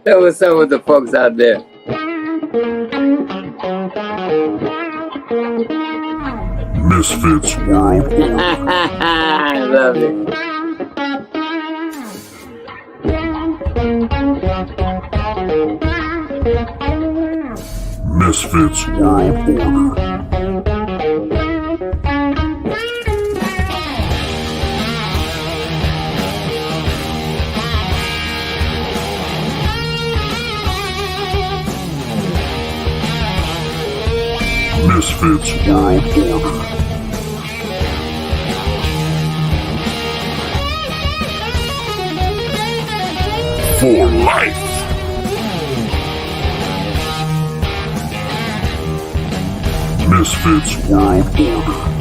Hey, what's up with the folks out there? Misfits World. I love it. Misfits World Order. Misfits World Order. For life. Misfits World Order.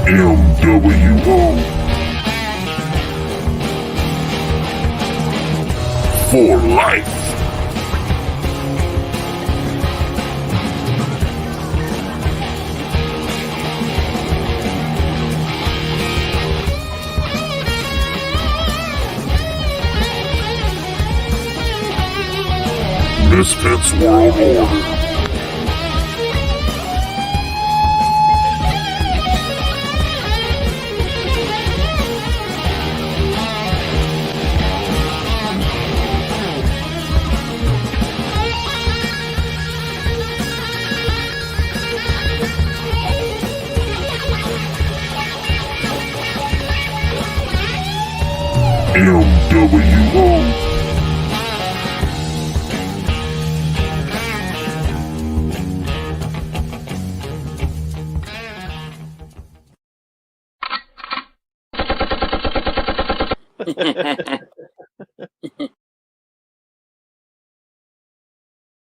mWo. For life. Misfits World Order. mWo.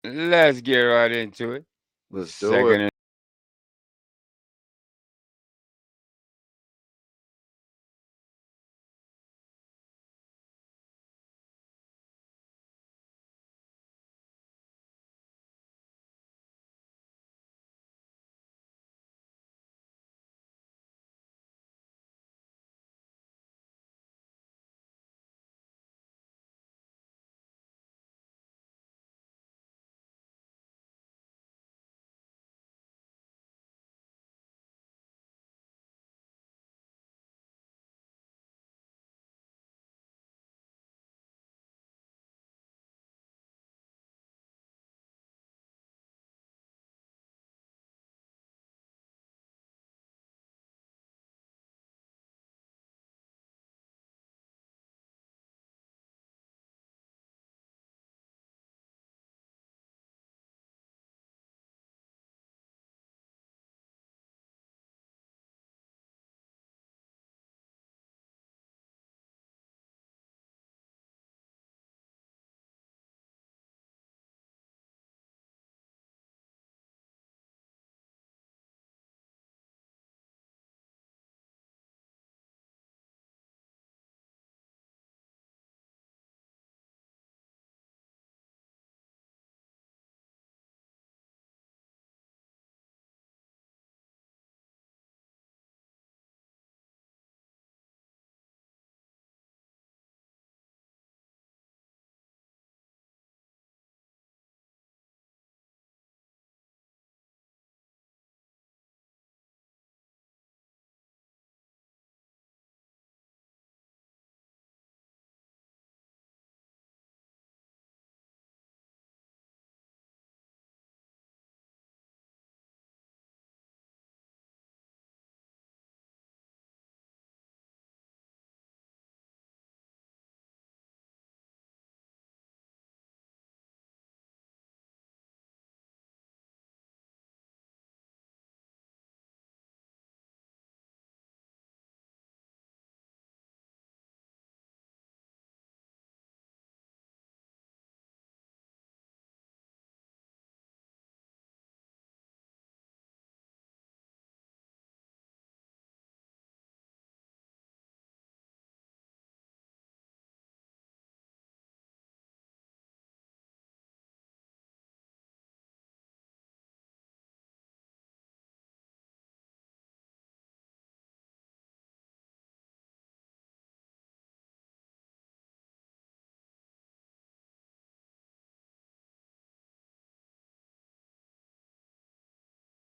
Let's get right into it. Let's do Second it.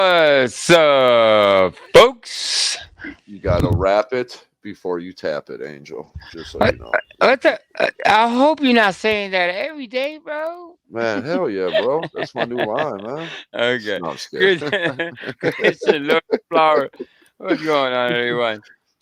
What's up, folks? You gotta wrap it before you tap it, Angel. Just so you know. I hope you're not saying that every day, bro. Man, hell yeah, bro. That's my new line, man. Okay. No, I'm just kidding. Christian Lord Flower. What's going on, everyone?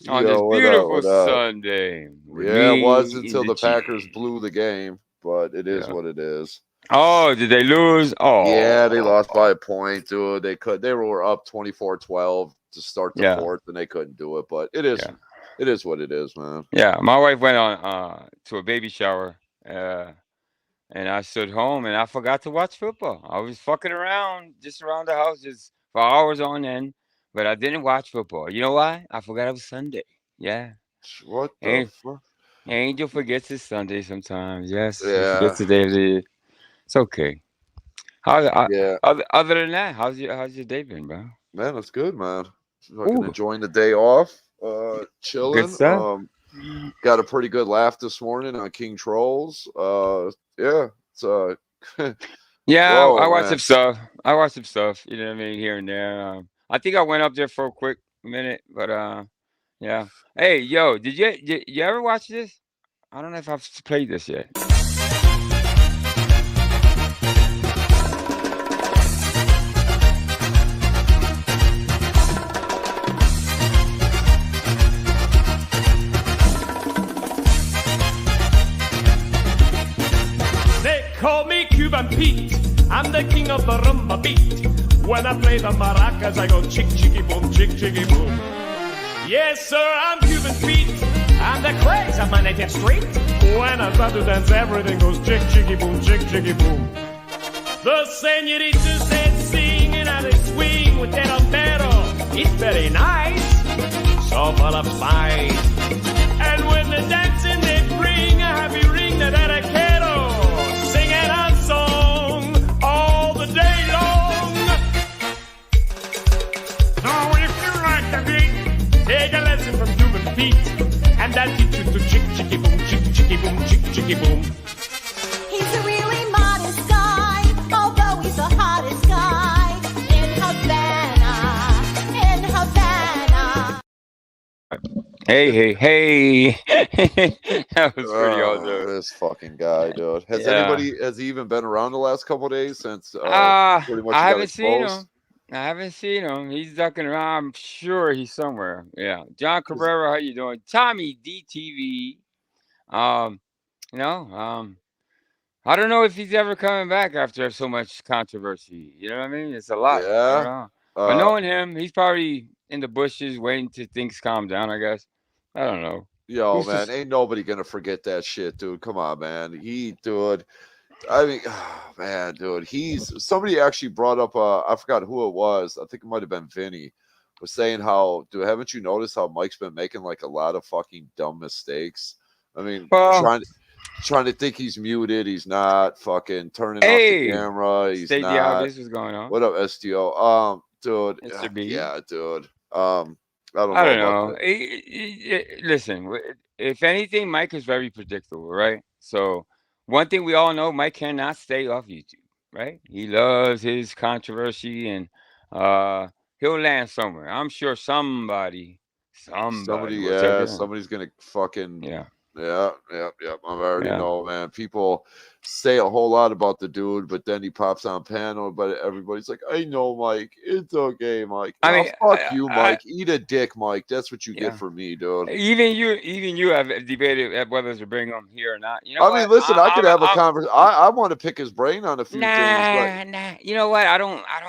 On this Yo, what up, beautiful what up? Sunday. with Yeah, it me was in until the Packers G. blew the game, but it is Yeah. what it is. Oh, did they lose? Oh. Yeah, they lost by a point, dude. They were up 24-12 to start the Yeah. fourth, and they couldn't do it. But it is what it is, man. Yeah, my wife went on to a baby shower, and I stood home and I forgot to watch football. I was fucking around just around the house just for hours on end, but I didn't watch football. You know why? I forgot it was Sunday. Yeah, What the and fuck? Angel forgets it's Sunday sometimes. Yes, he Yeah, forgets the day of the year. It's okay. yeah. Other than that, how's your day been, bro? Man, that's good, man. Fucking Ooh, enjoying the day off. good Chilling. stuff. Got a pretty good laugh this morning on King Trolls. Yeah, it's Yeah, whoa, I watched man. some stuff. I watched some stuff. You know what I mean, here and there. I think I went up there for a quick minute, but yeah. Hey, yo, did you ever watch this? I don't know if I've played this yet. They call me Cuban Pete. I'm the king of the rumba beat. When I play the maracas, I go chick chicky boom, chick chicky boom. Yes, sir, I'm Cuban Pete. I'm the craze of my native street. When I start to dance, everything goes chick chicky boom, chick chicky boom. The senoritas said sing and I swing with that albero. It's very nice, so full of spice. And when the dancing they bring a happy ring that I quiero, singing a song all the day long. Now if you like the beat, take a lesson from Cuban Pete, and I'll teach you to chick chicky boom, chick chicky boom, chick chicky boom. He's a really modest guy, although he's the hottest guy in Havana, in Havana. Hey. That was pretty awesome. This fucking guy, dude. Has he even been around the last couple of days since pretty much I he got haven't seen exposed? him. I haven't seen him. He's ducking around. I'm sure he's somewhere. Yeah. John Cabrera, how you doing? Tommy DTV. I don't know if he's ever coming back after so much controversy. You know what I mean? It's a lot. I don't Yeah. know. But knowing him, he's probably in the bushes waiting till things calm down, I guess. I don't know. Yo, Who's man, this- ain't nobody gonna forget that shit, dude. Come on, man. Dude. I mean, man, dude. Somebody actually brought up. I forgot who it was. I think it might have been Vinny. Was saying how, dude, haven't you noticed how Mike's been making like a lot of fucking dumb mistakes? I mean, Well- trying to think he's muted. He's not fucking turning off Hey, the camera. He's State the not. obvious was going on. What up, STO? Dude. Mr. B? Yeah, dude. I don't know. I don't about know. that. Listen, if anything, Mike is very predictable, right? So one thing we all know, Mike cannot stay off YouTube, right? He loves his controversy, and he'll land somewhere. I'm sure somebody Somebody, will take it in. somebody's gonna fucking Yeah. Yeah. I already Yeah. know, man. People say a whole lot about the dude, but then he pops on panel, but everybody's like, I know, Mike. It's okay, Mike. I Nah, mean, fuck you, Mike. Eat a dick, Mike. That's what you Yeah. get from me, dude. Even you have debated whether to bring him here or not. You know I what? mean, listen, I could have a I'm- conversation. I want to pick his brain on a few things, Nah. You know what? I don't. I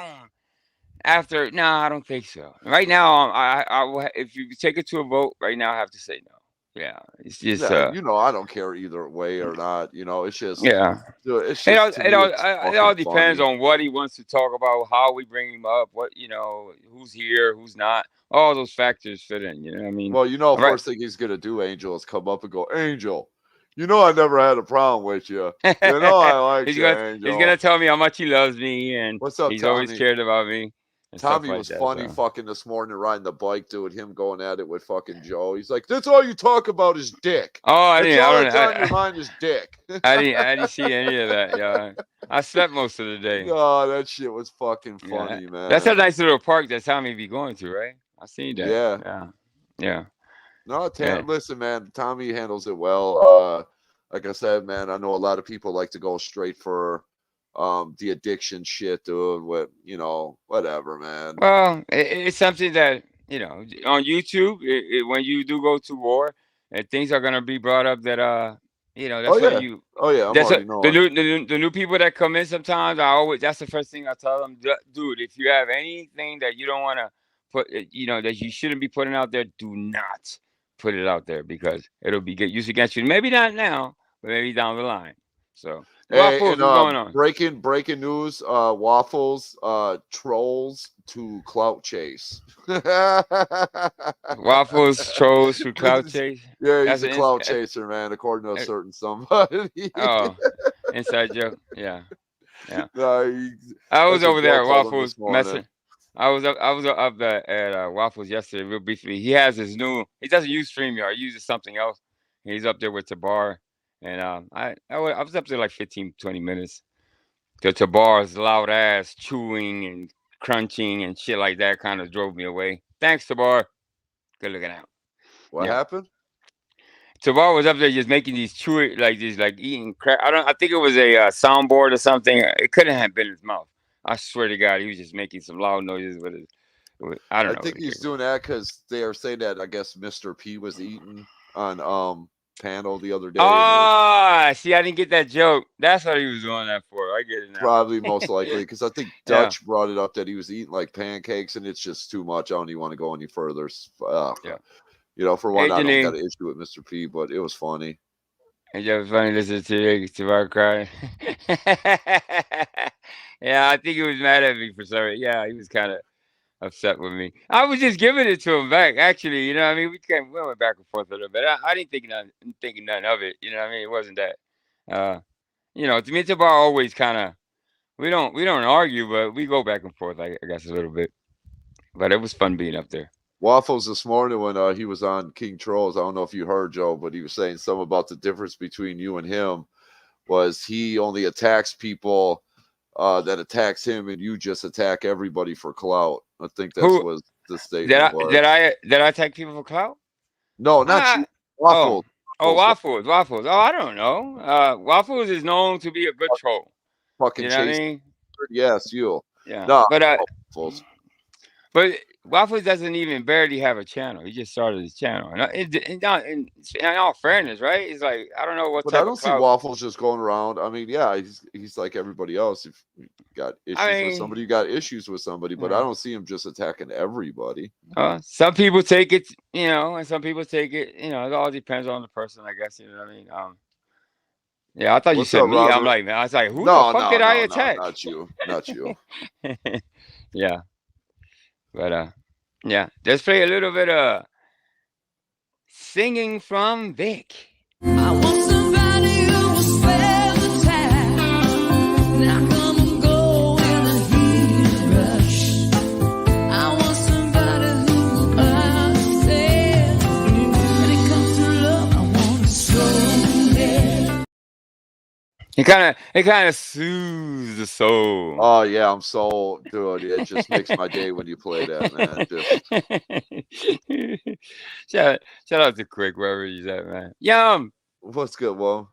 don't think so. Right now, I will if you take it to a vote right now, I have to say no. Yeah, it's but just I don't care either way or not. It's just yeah. dude, it's It just to me, it's all fucking depends funny. on what he wants to talk about, how we bring him up, who's here, who's not. All those factors fit in. You know what I mean? Well, Right. first thing he's gonna do, Angel, is come up and go, Angel. I never had a problem with you. I like he's you, gonna Angel. he's gonna tell me how much he loves me and What's up, he's always Tommy? cared about me. and stuff Tommy like was that. funny So. fucking this morning riding the bike, dude. Him going at it with fucking Joe. He's like, "That's all you talk about is dick. Oh, I That's didn't. I all don't. that's on your mind is dick." I didn't see any of that. Yeah, I slept most of the day. Oh, that shit was fucking Yeah, funny, man. that's a nice little park that Tommy be going to, right? I seen that. Yeah. Yeah, yeah. No, Yeah. listen, man. Tommy handles it well. Like I said, man, I know a lot of people like to go straight for the addiction shit, dude. What whatever, man. Well, it's something that on YouTube. When you do go to war, and things are gonna be brought up that Oh that's what yeah, you. oh yeah. I'm That's already the knowing. new people that come in. Sometimes that's the first thing I tell them, dude. If you have anything that you don't want to put, that you shouldn't be putting out there, do not put it out there because it'll be get used against you. Maybe not now, but maybe down the line. So, Hey, Waffles, and what's going on? breaking news, Waffles trolls to clout chase. Waffles trolls through cloud chase. Yeah, That's he's a an clout chaser, man, according to a uh, certain somebody. oh inside joke. Yeah, yeah. No, I was that's what over Joe there at told him Waffles this morning. messing. I was up at Waffles yesterday, real briefly. He has his new. He doesn't use StreamYard. He uses something else. He's up there with Tabar, and I was up there like 15, 20 minutes. The Tabar's loud ass chewing and crunching and shit like that kind of drove me away. Thanks, Tabar. Good looking out. What Yeah. happened? Tabar was up there just making these chewy, like these, like eating crap. I think it was a soundboard or something. It couldn't have been his mouth. I swear to God, he was just making some loud noises with his. I don't I know. think he's doing that because they are saying that I guess Mr. P was eating on panel the other day. Ah, see, I didn't get that joke. That's what he was doing that for. I get it now. Probably most likely because I think Yeah. Dutch brought it up that he was eating like pancakes and it's just too much. I don't even want to go any further. Yeah. For one, Hey, I don't Janine. got an issue with Mr. P, but it was funny. And it was funny listening to our cry. Yeah, I think he was mad at me for some. Yeah, he was kind of upset with me. I was just giving it to him back, actually. You know what I mean? We went back and forth a little bit. I didn't think none of it. You know what I mean? It wasn't that. To me and Tabar always kind of we don't argue, but we go back and forth. I guess a little bit. But it was fun being up there. Waffles this morning when he was on King Trolls, I don't know if you heard, Joe, but he was saying something about the difference between you and him was he only attacks people that attacks him, and you just attack everybody for clout. I think that's what the statement was. Did I attack people for clout? No, not you. Waffles. Waffles. Oh, I don't know. Waffles is known to be a good troll. Fucking You know what I chase. mean? Yes, you. Yeah. No, Waffles. But Waffles doesn't even barely have a channel. He just started his channel. And in all fairness, right? It's like I don't know what but type I don't of see clout. Waffles just going around. I mean, yeah, he's like everybody else. If you got issues with somebody, you got issues with somebody. But I don't see him just attacking everybody. Some people take it, and some people take it, it all depends on the person, I guess. You know what I mean? Yeah, I thought you said me. Robert? I'm like, man, I was like, who the fuck did I attack? No, not you. Yeah, but yeah, let's play a little bit of singing from Vic. I want somebody who will spare the time. Now come and go in a heated rush. I want somebody who will understand. When it comes to love, I want it slowly. It kind of soothes the soul. Oh yeah, I'm so dude. It just makes my day when you play that, man. Shout out to Quick wherever he's at, man. Yum. What's good, Whoa?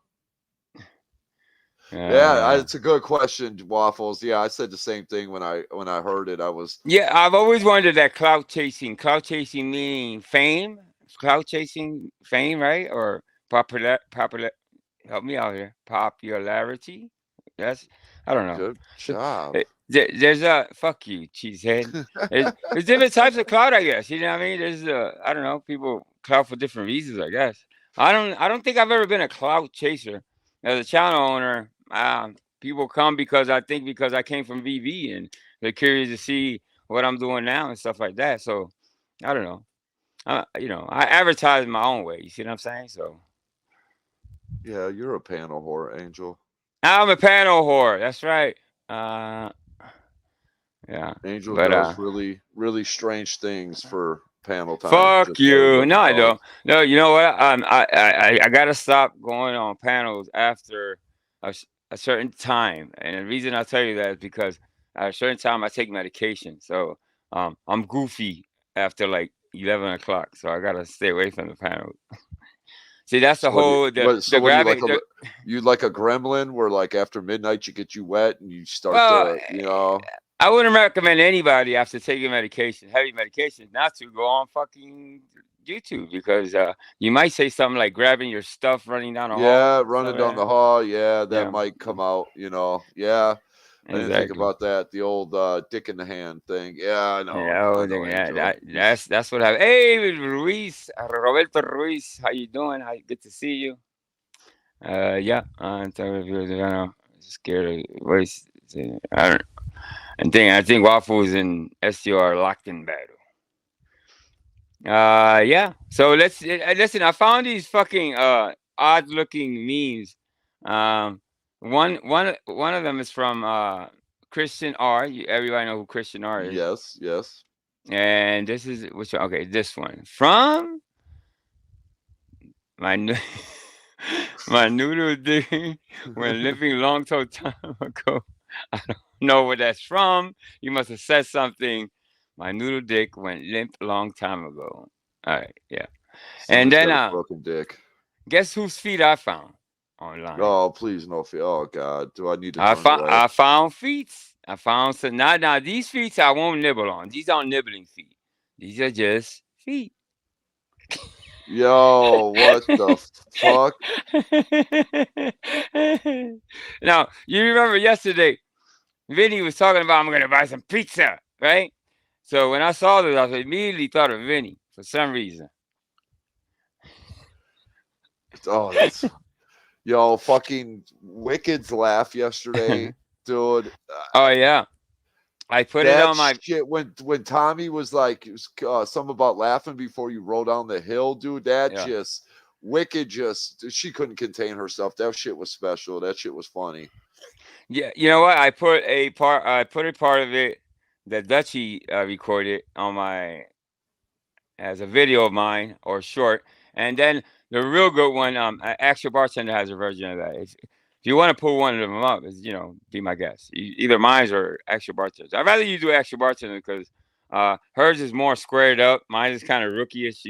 It's a good question, Waffles. Yeah, I said the same thing when I heard it. Yeah, I've always wondered that clout chasing meaning fame, clout chasing fame, right? Or popular. Help me out here. Popularity. Yes, I don't know. Good job. There's a fuck you, cheesehead. There's different types of clout, I guess. You know what I mean? There's I don't know, people clout for different reasons, I guess. I don't think I've ever been a clout chaser. As a channel owner, people come because I came from VV and they're curious to see what I'm doing now and stuff like that. So I don't know. I advertise my own way. You see what I'm saying? So yeah, you're a panel whore, Angel. I'm a panel whore. That's right. Yeah. Angel But does really, really strange things for panel time. fuck just so you. everybody No, I knows. don't. No, you know what? I gotta stop going on panels after a certain time, and the reason I tell you that is because at a certain time I take medication, so I'm goofy after like 11 o'clock, so I gotta stay away from the panels. See, that's the So what do you, whole what, so the what do you like? grabbing. You like a gremlin where like after midnight you get you wet and you start Well, to, you know. I wouldn't recommend anybody after taking medication, heavy medication, not to go on fucking YouTube because you might say something like grabbing your stuff, running down the hall. Yeah, and running stuff down like the that. hall. Yeah, that Yeah. might come out, you know. Yeah. I didn't think Exactly. about that. The old dick in the hand thing. Yeah, I know. Yeah, I oh, know, Angel. that's what happened. Hey, Ruiz, Roberto Ruiz, how you doing? Good to see you. Yeah, I'm sorry if you're, scared of voice. I don't. I think Waffles and STO are locked in battle. Yeah. So let's listen. I found these fucking odd looking memes. One of them is from Christian R. Everybody know who Christian R is. Yes, yes. And this is which one? Okay, this one from my my noodle dick when living long time ago. I don't know where that's from. You must have said something. My noodle dick went limp a long time ago. All right, yeah. And Somebody's then got a broken dick. guess whose feet I found online? Oh, please no fear. Oh God, do I need to turn away? I found feet. I found some. Now these feet I won't nibble on. These aren't nibbling feet. These are just feet. Yo, what the fuck? Now you remember yesterday, Vinny was talking about I'm gonna buy some pizza, right? So when I saw this, I immediately thought of Vinny for some reason. Oh, that's yo, fucking Wicked's laugh yesterday, dude. Oh yeah, I put it That on my. shit when Tommy was like, it was, something about laughing before you roll down the hill, dude. That Yeah. just Wicked, she couldn't contain herself. That shit was special. That shit was funny. Yeah, you know what? I put a part of it that Dutchie recorded on my as a video of mine or short, and then the real good one. Actual Bartender has a version of that. If you want to pull one of them up, be my guest. Either mine's or Actual Bartender. I'd rather you do Actual Bartender because hers is more squared up. Mine is kind of rookie-ish.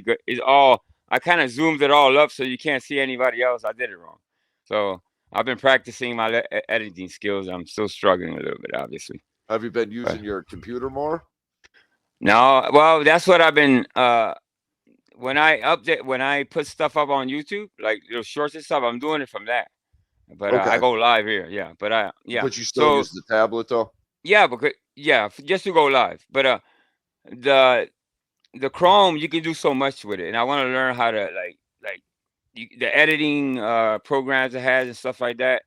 I kind of zoomed it all up so you can't see anybody else. I did it wrong. So I've been practicing my editing skills. I'm still struggling a little bit, obviously. Have you been using your computer more? No, well, that's what I've been. When I put stuff up on YouTube, like little shorts and stuff, I'm doing it from that. But I Okay. go live here, yeah. But yeah. But you still use the tablet though? Yeah, just to go live. But the Chrome, you can do so much with it, and I want to learn how to the editing programs it has and stuff like that.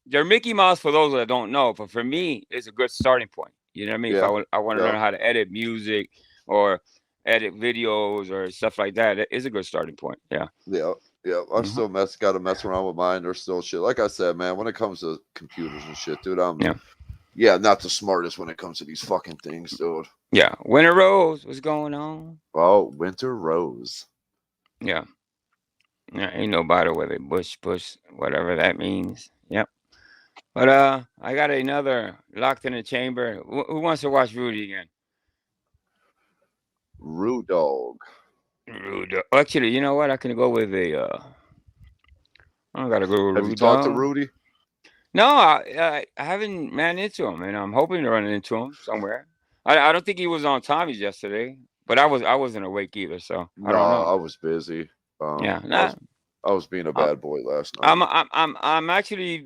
They're Mickey Mouse for those that don't know, but for me, it's a good starting point. You know what I mean? Yeah. If I want to learn how to edit music or edit videos or stuff like that, it is a good starting point. Yeah. Yeah. Yeah. I've still got to mess around with mine. There's still shit. Like I said, man, when it comes to computers and shit, dude, not the smartest when it comes to these fucking things, dude. Yeah. Winter Rose, what's going on? Oh, Winter Rose. Yeah. Yeah, ain't nobody with a bush, whatever that means. Yep. But I got another locked in the chamber. Who wants to watch Rudy again? Rude Dog. Rudy. Actually, you know what? I can go with a. I gotta go with Have you talked to Rudy? No, I haven't ran into him, and I'm hoping to run into him somewhere. I don't think he was on Tommy's yesterday, but I wasn't awake either, so I don't know. I was busy. Yeah, I was being a bad boy last night. I'm actually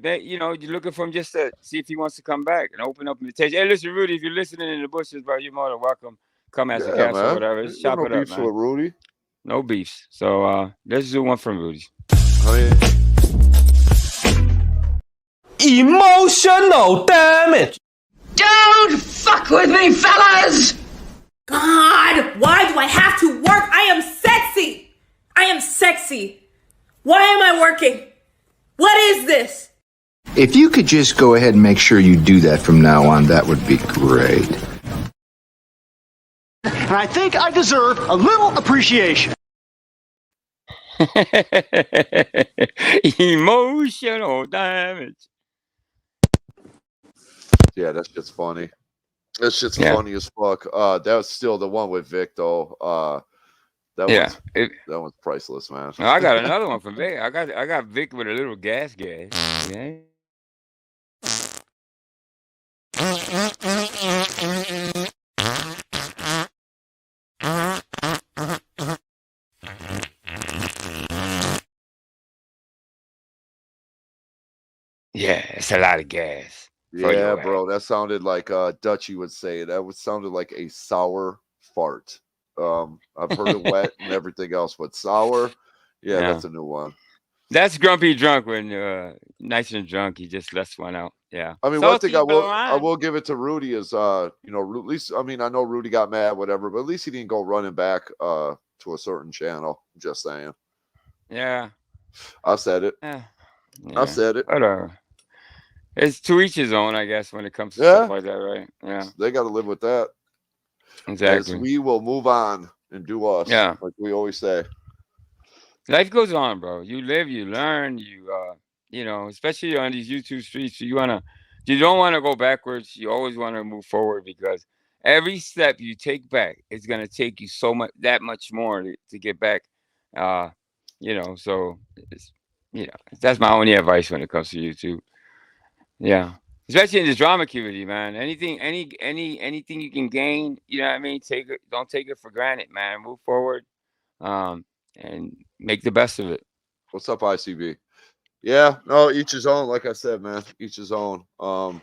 looking for him just to see if he wants to come back and open up invitation. Hey, listen, Rudy, if you're listening in the bushes, bro, you're more than welcome. Come as a guest or whatever. Just chop it up, man. With Rudy. No beefs. So let's do one from Rudy. Emotional damage. Don't fuck with me, fellas! God, why do I have to work? I am sexy. I am sexy. Why am I working? What is this? If you could just go ahead and make sure you do that from now on, that would be great. And I think I deserve a little appreciation. Emotional damage. Yeah, that shit's funny. That shit's Yeah. funny as fuck. That was still the one with Vic though. That Yeah, one's priceless, man. I got another one from Vic. I got Vic with a little gas. Yeah. Yeah, it's a lot of gas. for Yeah, your bro, that sounded like Dutchie would say. That would sounded like a sour fart. I've heard it wet and everything else, but sour, yeah, Yeah. that's a new one. That's grumpy drunk when nice and drunk. He just lets one out. Yeah. I mean, one thing I Salty will give it to Rudy is you know, at least I mean I know Rudy got mad, whatever, but at least he didn't go running back to a certain channel. Just saying. Yeah. I said it. Yeah. I said it. Whatever. It's to each his own, I guess, when it comes to Yeah. stuff like that, right? Yeah. They got to live with that. Exactly. As we will move on and do us. Yeah. Like we always say. Life goes on, bro. You live, you learn, you know, especially on these YouTube streets, you don't want to go backwards. You always want to move forward because every step you take back is going to take you that much more to get back. You know, so it's, you know, that's my only advice when it comes to YouTube. Yeah. Especially in the drama community, man. Anything you can gain, you know what I mean? Don't take it for granted, man. Move forward. And make the best of it. What's up, ICB? Yeah, no, each his own. Like I said, man, each his own.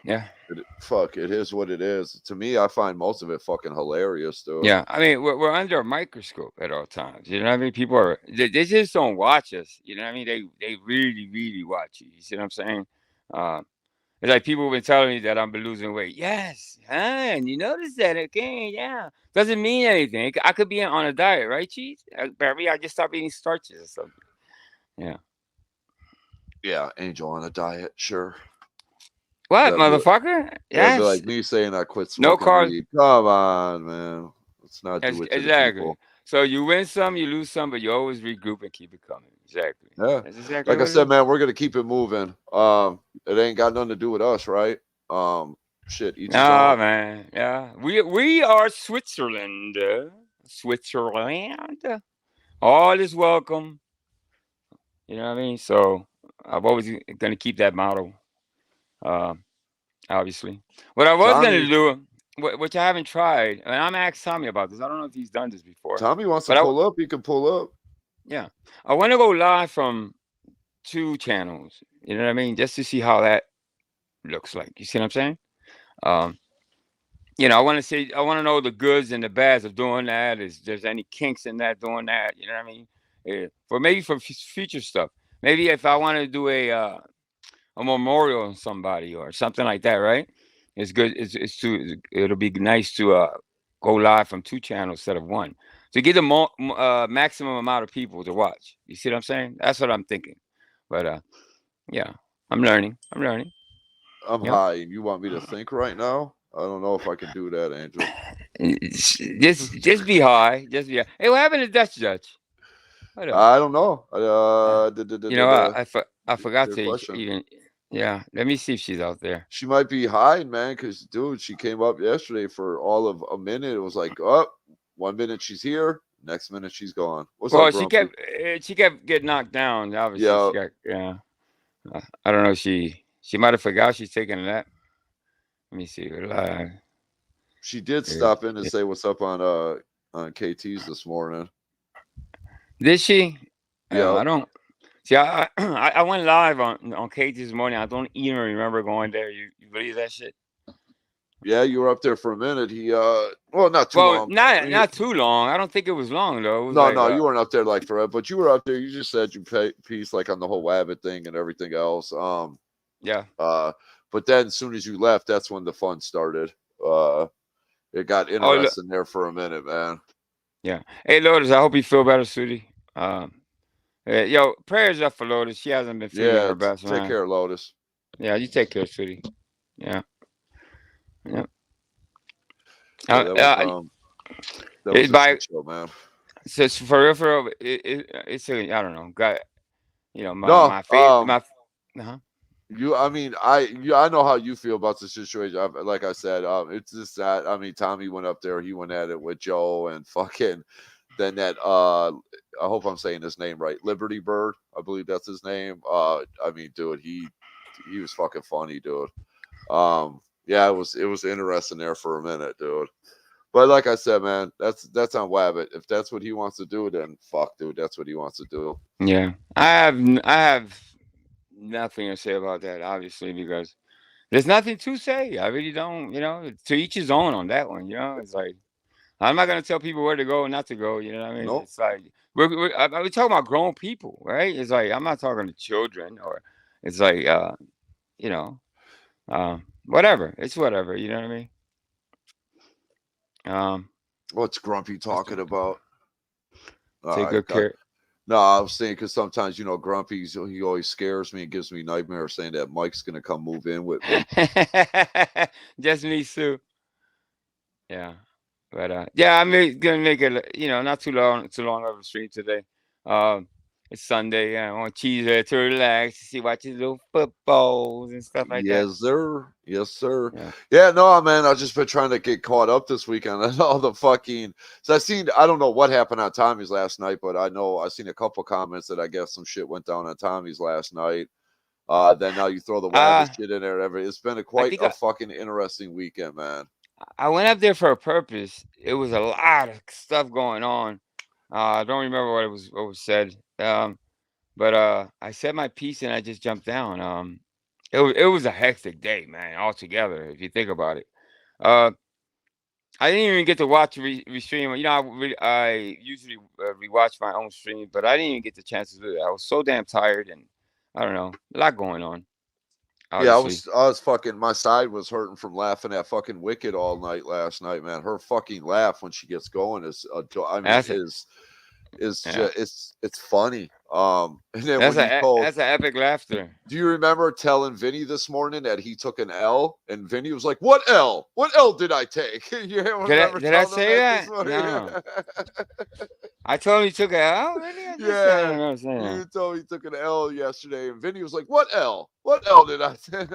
Yeah. It is what it is. To me, I find most of it fucking hilarious, dude. Yeah, I mean, we're under a microscope at all times. You know what I mean? People they just don't watch us. You know what I mean? They really, really watch you. You see what I'm saying? It's like people have been telling me that I'm losing weight. Yes, and you notice that again. Yeah, doesn't mean anything. I could be on a diet, right, Cheese? Maybe I just stop eating starches or something. Yeah. Yeah, Angel on a diet, sure. What, That'd be motherfucker? That'd be Yes. like me saying I quit No smoking carbs. weed. Come on, man. Let's not do it to the Exactly. people. So you win some, you lose some, but you always regroup and keep it coming. Exactly. Yeah. That's exactly Like I what it said, is. man, we're gonna keep it moving. It ain't got nothing to do with us, right? Shit, each his Nah, own. man. Yeah. We are Switzerland. Switzerland. All is welcome. You know what I mean? So I'm always gonna keep that motto. Obviously. What I was gonna Tommy- do, which I haven't tried, and I'm asked Tommy about this. I don't know if he's done this before. Tommy wants to But pull up, he can pull up. Yeah. I want to go live from 2 channels. You know what I mean? Just to see how that looks like. You see what I'm saying? You know, I want to know the goods and the bads of doing that. Is there's any kinks in that doing that? You know what I mean? For future stuff. Maybe if I want to do a memorial on somebody or something like that, right? It's good. It'll be nice to go live from 2 channels instead of 1 to get the maximum amount of people to watch. You see what I'm saying? That's what I'm thinking. But yeah, I'm learning. I'm Yep. high, and you want me to think right now? I don't know if I can do that, Angel. Just be high. Just be high. Hey, what happened to Dutch? What up? I don't know. You know what? I forgot Good to question. even. Yeah, let me see if she's out there. She might be high, man, because dude, she came up yesterday for all of a minute. It was like, oh, 1 minute she's here, next minute she's gone. What's Well, up, she Grumpy? kept getting knocked down. Obviously, Yeah. she got, yeah. I don't know. She might have forgot she's taking a nap. Let me see. She did Yeah. stop in and say what's up on KT's this morning. Did she? Yeah. I don't. See, I went live on KT this morning. I don't even remember going there. You believe that shit? Yeah, you were up there for a minute. He well, not too Well, long. not too long. I don't think it was long though. It was No, like, no, you weren't up there like forever, but you were up there. You just said you piece like on the whole Wabbit thing and everything else. Yeah. But then as soon as you left, that's when the fun started. It got Oh, interesting there for a minute, man. Yeah. Hey, Lotus, I hope you feel better, sweetie. Yo, prayers up for Lotus. She hasn't been feeling Yeah, her best, take man. care, Lotus. Yeah, you take care, sweetie. Yeah. Yeah. Yeah, that was It, a by shit show, man. so for real, it's a I don't know, got No, my favorite uh-huh. I know how you feel about the situation. Like I said, it's just that I mean, Tommy went up there, he went at it with Joe, and fucking then that I hope I'm saying his name right, Liberty Bird, I believe that's his name. I mean, dude, he was fucking funny, dude. Yeah, it was interesting there for a minute, dude. But like I said, man, that's on Wabbit. If that's what he wants to do, then fuck, dude, that's what he wants to do. Yeah. I have nothing to say about that, obviously, because there's nothing to say. I really don't, to each his own on that one, It's like I'm not gonna tell people where to go and not to go, you know what I mean? Nope. It's like we're talking about grown people, right? It's like I'm not talking to children or it's like you know, whatever. It's whatever, you know what I mean? What's Grumpy talking about? Take good care. No, I was saying because sometimes Grumpy he always scares me and gives me nightmares saying that Mike's gonna come move in with me. Just me, Sue. Yeah, but yeah, I'm gonna make it, not too long of a stream today. It's Sunday. Yeah, I want cheese to relax, see watching little footballs and stuff like that. Yes, sir. Yes, sir. Yeah. Yeah, no, man. I've just been trying to get caught up this weekend and all the fucking. So I don't know what happened on Tommy's last night, but I know I seen a couple comments that I guess some shit went down on Tommy's last night. Then now you throw the Wabbit shit in there. It's been quite a fucking interesting weekend, man. I went up there for a purpose. It was a lot of stuff going on. I don't remember what was said. But I said my piece and I just jumped down. It was a hectic day, man, altogether, if you think about it. I didn't even get to watch restream. I usually rewatch my own stream, but I didn't even get the chance to do that. I was so damn tired, and I don't know, a lot going on. Obviously. Yeah, I was fucking. My side was hurting from laughing at fucking Wicked all night last night, man. Her fucking laugh when she gets going is it's funny. And then that's that's an epic laughter. Do you remember telling Vinny this morning that he took an L, and Vinny was like, "What L? What L did I take?" Did I say that? No. I told him he took an L. Really? You told me he took an L yesterday, and Vinny was like, "What L? What L did I take?"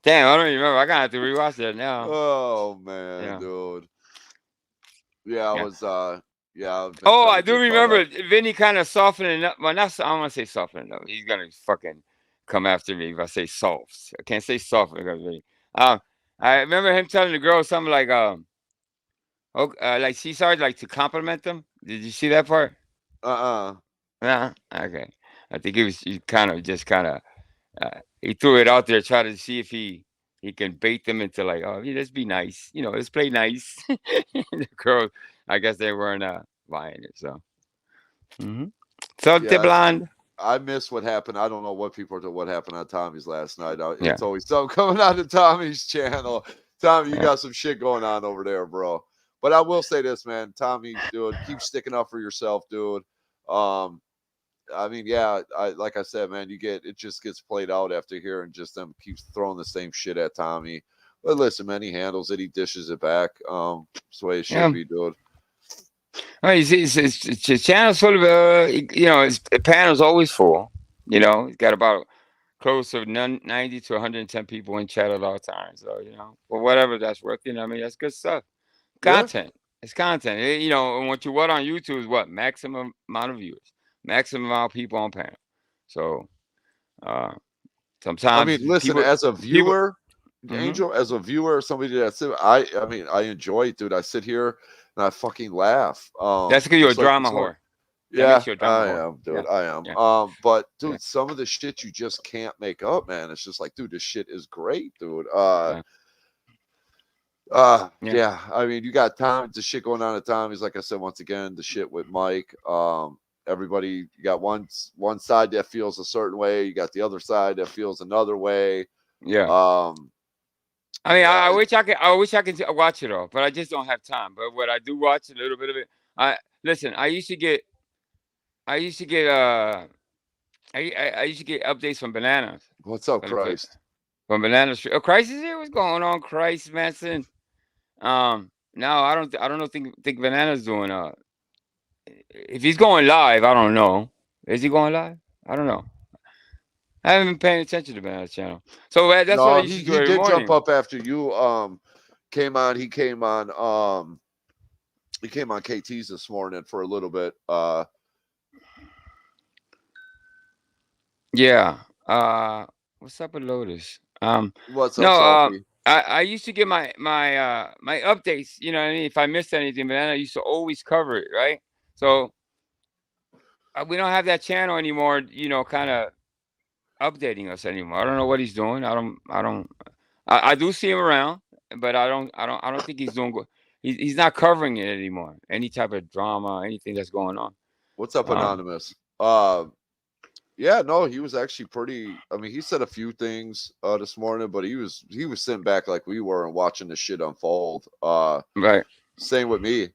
Damn, I don't even remember. I gotta have to rewatch that now. Oh man, dude. Yeah, I was. Yeah. Oh, I do remember Vinny kind of softening up. Well, I don't want to say softening up. He's gonna fucking come after me if I say soft. I can't say soft because I remember him telling the girl something like like she started like to compliment them. Did you see that part? No. Okay. I think he kind of he threw it out there, trying to see if he can bait them into like, oh, yeah, let's be nice, let's play nice. The girls, I guess they weren't buying it. So, so the blonde. I miss what happened. I don't know what happened on Tommy's last night. It's always something coming out of Tommy's channel. Tommy, you got some shit going on over there, bro. But I will say this, man, Tommy, dude, keep sticking up for yourself, dude. I mean, like I said, man, it just gets played out after hearing just them keeps throwing the same shit at Tommy. But listen, man, he handles it, he dishes it back. That's the way it should be, dude. Well, his channel's full of his panel's always full. He's got about close to 90 to 110 people in chat at all times. So for whatever that's worth, I mean, that's good stuff. Content. It's content. And what you on YouTube is what maximum amount of viewers, maximum amount of people on panel. So sometimes I mean, listen, as a viewer, Angel, as a viewer, somebody that's I enjoy it, dude. I sit here and I fucking laugh. That's because you're a drama whore. Yeah, I am, dude. I am. Yeah. But dude, some of the shit you just can't make up, man. It's just like, dude, this shit is great, dude. I mean, you got the shit going on at Tommy's, like I said, once again, the shit with Mike. Everybody, you got one side that feels a certain way, you got the other side that feels another way. Yeah. I mean, I wish I could watch it all, but I just don't have time. But what I do watch a little bit of it. I used to get I used to get updates from Bananas. What's up, But Christ? from Bananas. Oh, Christ is here. What's going on, Christ Manson? No, I don't know. Think Bananas doing. If he's going live, I don't know. Is he going live? I don't know. I haven't been paying attention to Bananas channel. So that's what I No, used he to do every did morning. jump up after you came on. He came on KT's this morning for a little bit. Yeah. What's up with Lotus? What's up, No. Sophie? I used to get my updates. You know what I mean? If I missed anything, Banana used to always cover it, right? So we don't have that channel anymore. You know, kind of updating us anymore. I don't know what he's doing. I do see him around, but I don't think he's doing good. He's not covering it anymore. Any type of drama, anything that's going on. What's up, Anonymous? Yeah, no, he was actually pretty. I mean, he said a few things this morning, but he was sitting back like we were and watching the shit unfold. Right. Same with me.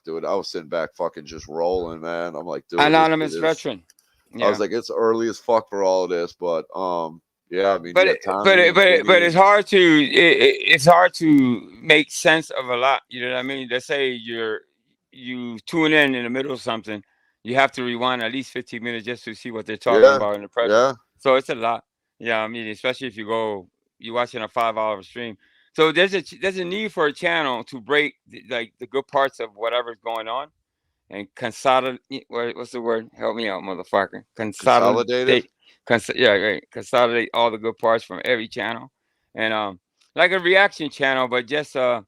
Dude, I was sitting back fucking just rolling, man. I'm like, dude, Anonymous veteran. Yeah. I was like, it's early as fuck for all of this, but yeah, I mean, but it's hard to it's hard to make sense of a lot. You know what I mean? Let's say you tune in the middle of something, you have to rewind at least 15 minutes just to see what they're talking about in the present. Yeah. So it's a lot. Yeah, I mean, especially if you're watching a 5-hour stream. So there's a need for a channel to break like the good parts of whatever's going on and consolidate. What's the word? Help me out, motherfucker. Consolidate. Consolidate all the good parts from every channel, and like a reaction channel, but just and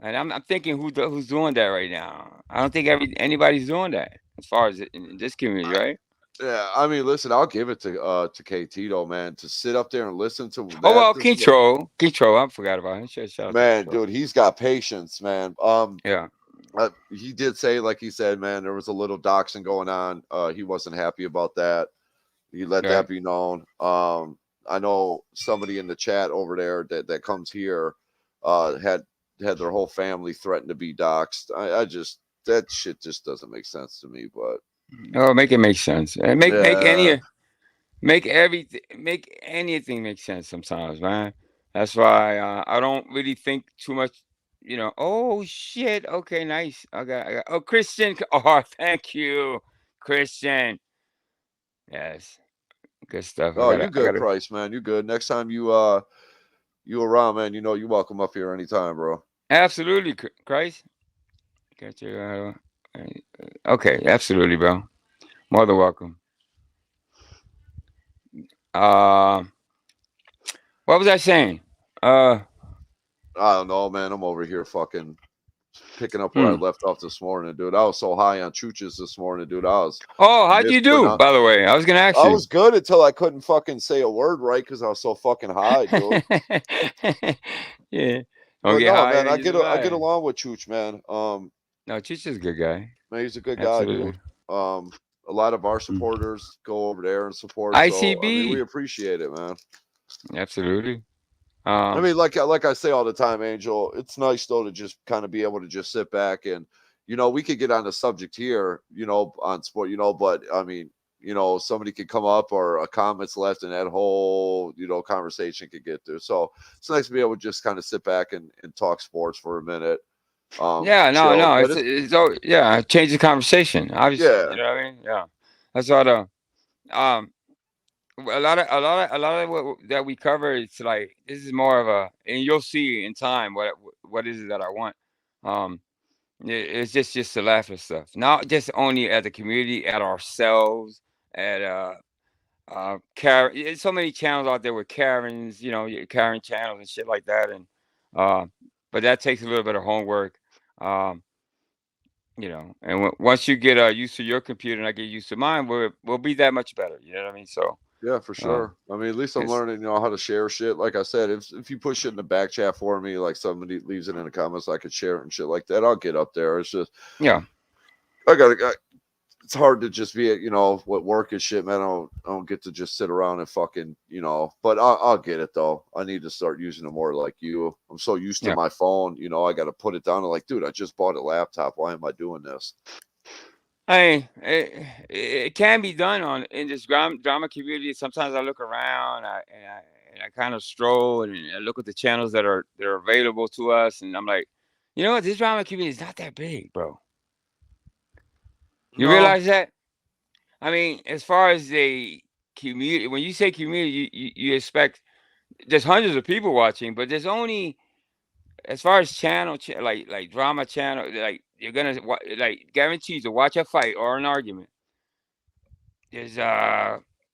I'm thinking who's doing that right now. I don't think anybody's doing that as far as in this community, right? Yeah, I mean, listen, I'll give it to KT though, man, to sit up there and listen to that. Oh well, Control, I forgot about him. Shout man, dude, he's got patience, man. Yeah. He did say, like he said, man, there was a little doxing going on. He wasn't happy about that. He let that be known. I know somebody in the chat over there that comes here had their whole family threatened to be doxxed. I just, that shit just doesn't make sense to me, but make it make sense. Make anything make sense sometimes, man. That's why I don't really think too much. You know, oh shit. Okay, nice. I got oh, Christian. Oh, thank you, Christian. Yes, good stuff. Oh, you good, Price, man. You good. Next time you around, man, you know you're welcome up here anytime, bro. Absolutely, Christ. Got you. Okay, absolutely, bro. More than welcome. What was I saying? I don't know, man. I'm over here fucking picking up where I left off this morning, dude. I was so high on chooches this morning, dude. How'd you do, by the way? I was gonna ask you. I was good until I couldn't fucking say a word right because I was so fucking high, dude. Yeah. But no, man, I get along with Chooch, man. No, Chooch is a good guy. Man, he's a good guy, dude. A lot of our supporters go over there and support. ICB. So, I mean, we appreciate it, man. Absolutely. I mean, like I say all the time, Angel, it's nice though to just kind of be able to just sit back and, you know, we could get on the subject here, you know, on sport, you know, but I mean, you know, somebody could come up or a comment's left and that whole, you know, conversation could get there. So it's nice to be able to just kind of sit back and talk sports for a minute. Change the conversation. Obviously, yeah. You know what I mean? Yeah. That's what a lot of what that we cover, it's like this is more of and you'll see in time what is it that I want. It's just to laugh at stuff, not just only at the community, at ourselves, at Karen. So many channels out there with Karens, you know, Karen channels and shit like that, and but that takes a little bit of homework. You know, and once you get used to your computer and I get used to mine, we'll be that much better. You know what I mean? So yeah, for sure. I mean, at least I'm learning, you know, how to share shit. Like I said, if you push it in the back chat for me, like somebody leaves it in the comments, I could share it and shit like that. I'll get up there. It's just it's hard to just be, you know, what work is shit, man. I don't get to just sit around and fucking, you know, but I'll get it though. I need to start using it more like you. I'm so used to my phone, you know, I got to put it down and like, dude, I just bought a laptop. Why am I doing this? I mean, it can be done in this drama community. Sometimes I look around, and I kind of stroll and I look at the channels that are available to us, and I'm like, you know what, this drama community is not that big, bro. You No. realize that? I mean, as far as the community, when you say community, you expect there's hundreds of people watching, but there's only as far as like drama channel, like you're gonna like guaranteed to watch a fight or an argument. There's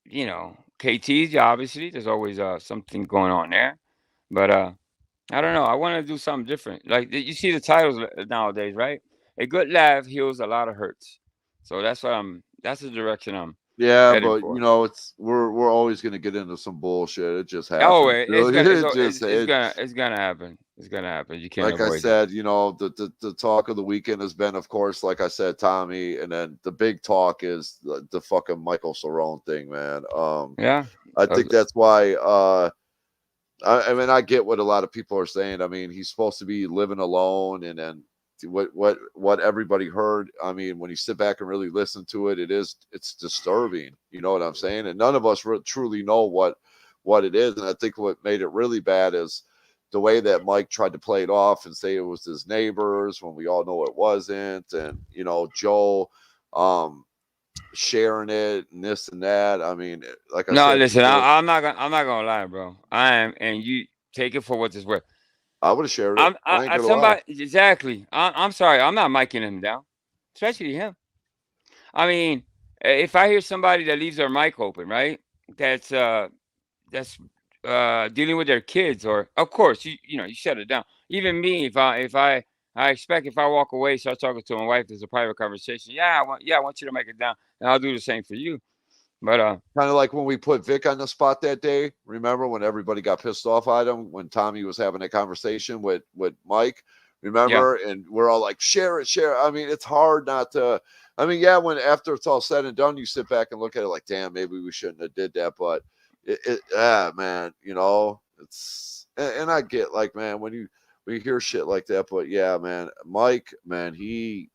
you know, KT's obviously there's always something going on there, but I don't know. I want to do something different. Like you see the titles nowadays, right? A good laugh heals a lot of hurts. So that's what I'm. That's the direction I'm Yeah, heading but for. we're always gonna get into some bullshit. It just Oh, happens. it's gonna happen. It's gonna happen. You can't Like I avoid it. said, the talk of the weekend has been, of course, like I said, Tommy, and then the big talk is the fucking Michael Cerrone thing, man. Yeah. I think that's why. I mean, I get what a lot of people are saying. I mean, he's supposed to be living alone, and then what everybody heard. I mean, when you sit back and really listen to it, it's disturbing. You know what I'm saying? And none of us truly know what it is. And I think what made it really bad is the way that Mike tried to play it off and say it was his neighbors when we all know it wasn't, and Joe sharing it and this and that. I mean, like I No, said, listen, I'm not gonna lie, bro. I am, and you take it for what it's worth. I would have shared it. I ain't gonna lie. Somebody exactly. I'm sorry. I'm not miking him down, especially him. I mean, if I hear somebody that leaves their mic open, right? That's dealing with their kids, or of course you shut it down. Even me, I expect if I walk away, start talking to my wife, there's a private conversation. I want you to make it down, and I'll do the same for you. But kind of like when we put Vic on the spot that day. Remember when everybody got pissed off at him when Tommy was having a conversation with Mike? Remember? And we're all like, share it. I mean, it's hard not to. I mean, yeah, when after it's all said and done, you sit back and look at it like, damn, maybe we shouldn't have did that. But man, it's and I get like, man, when you hear shit like that, but yeah, man, Mike, man, he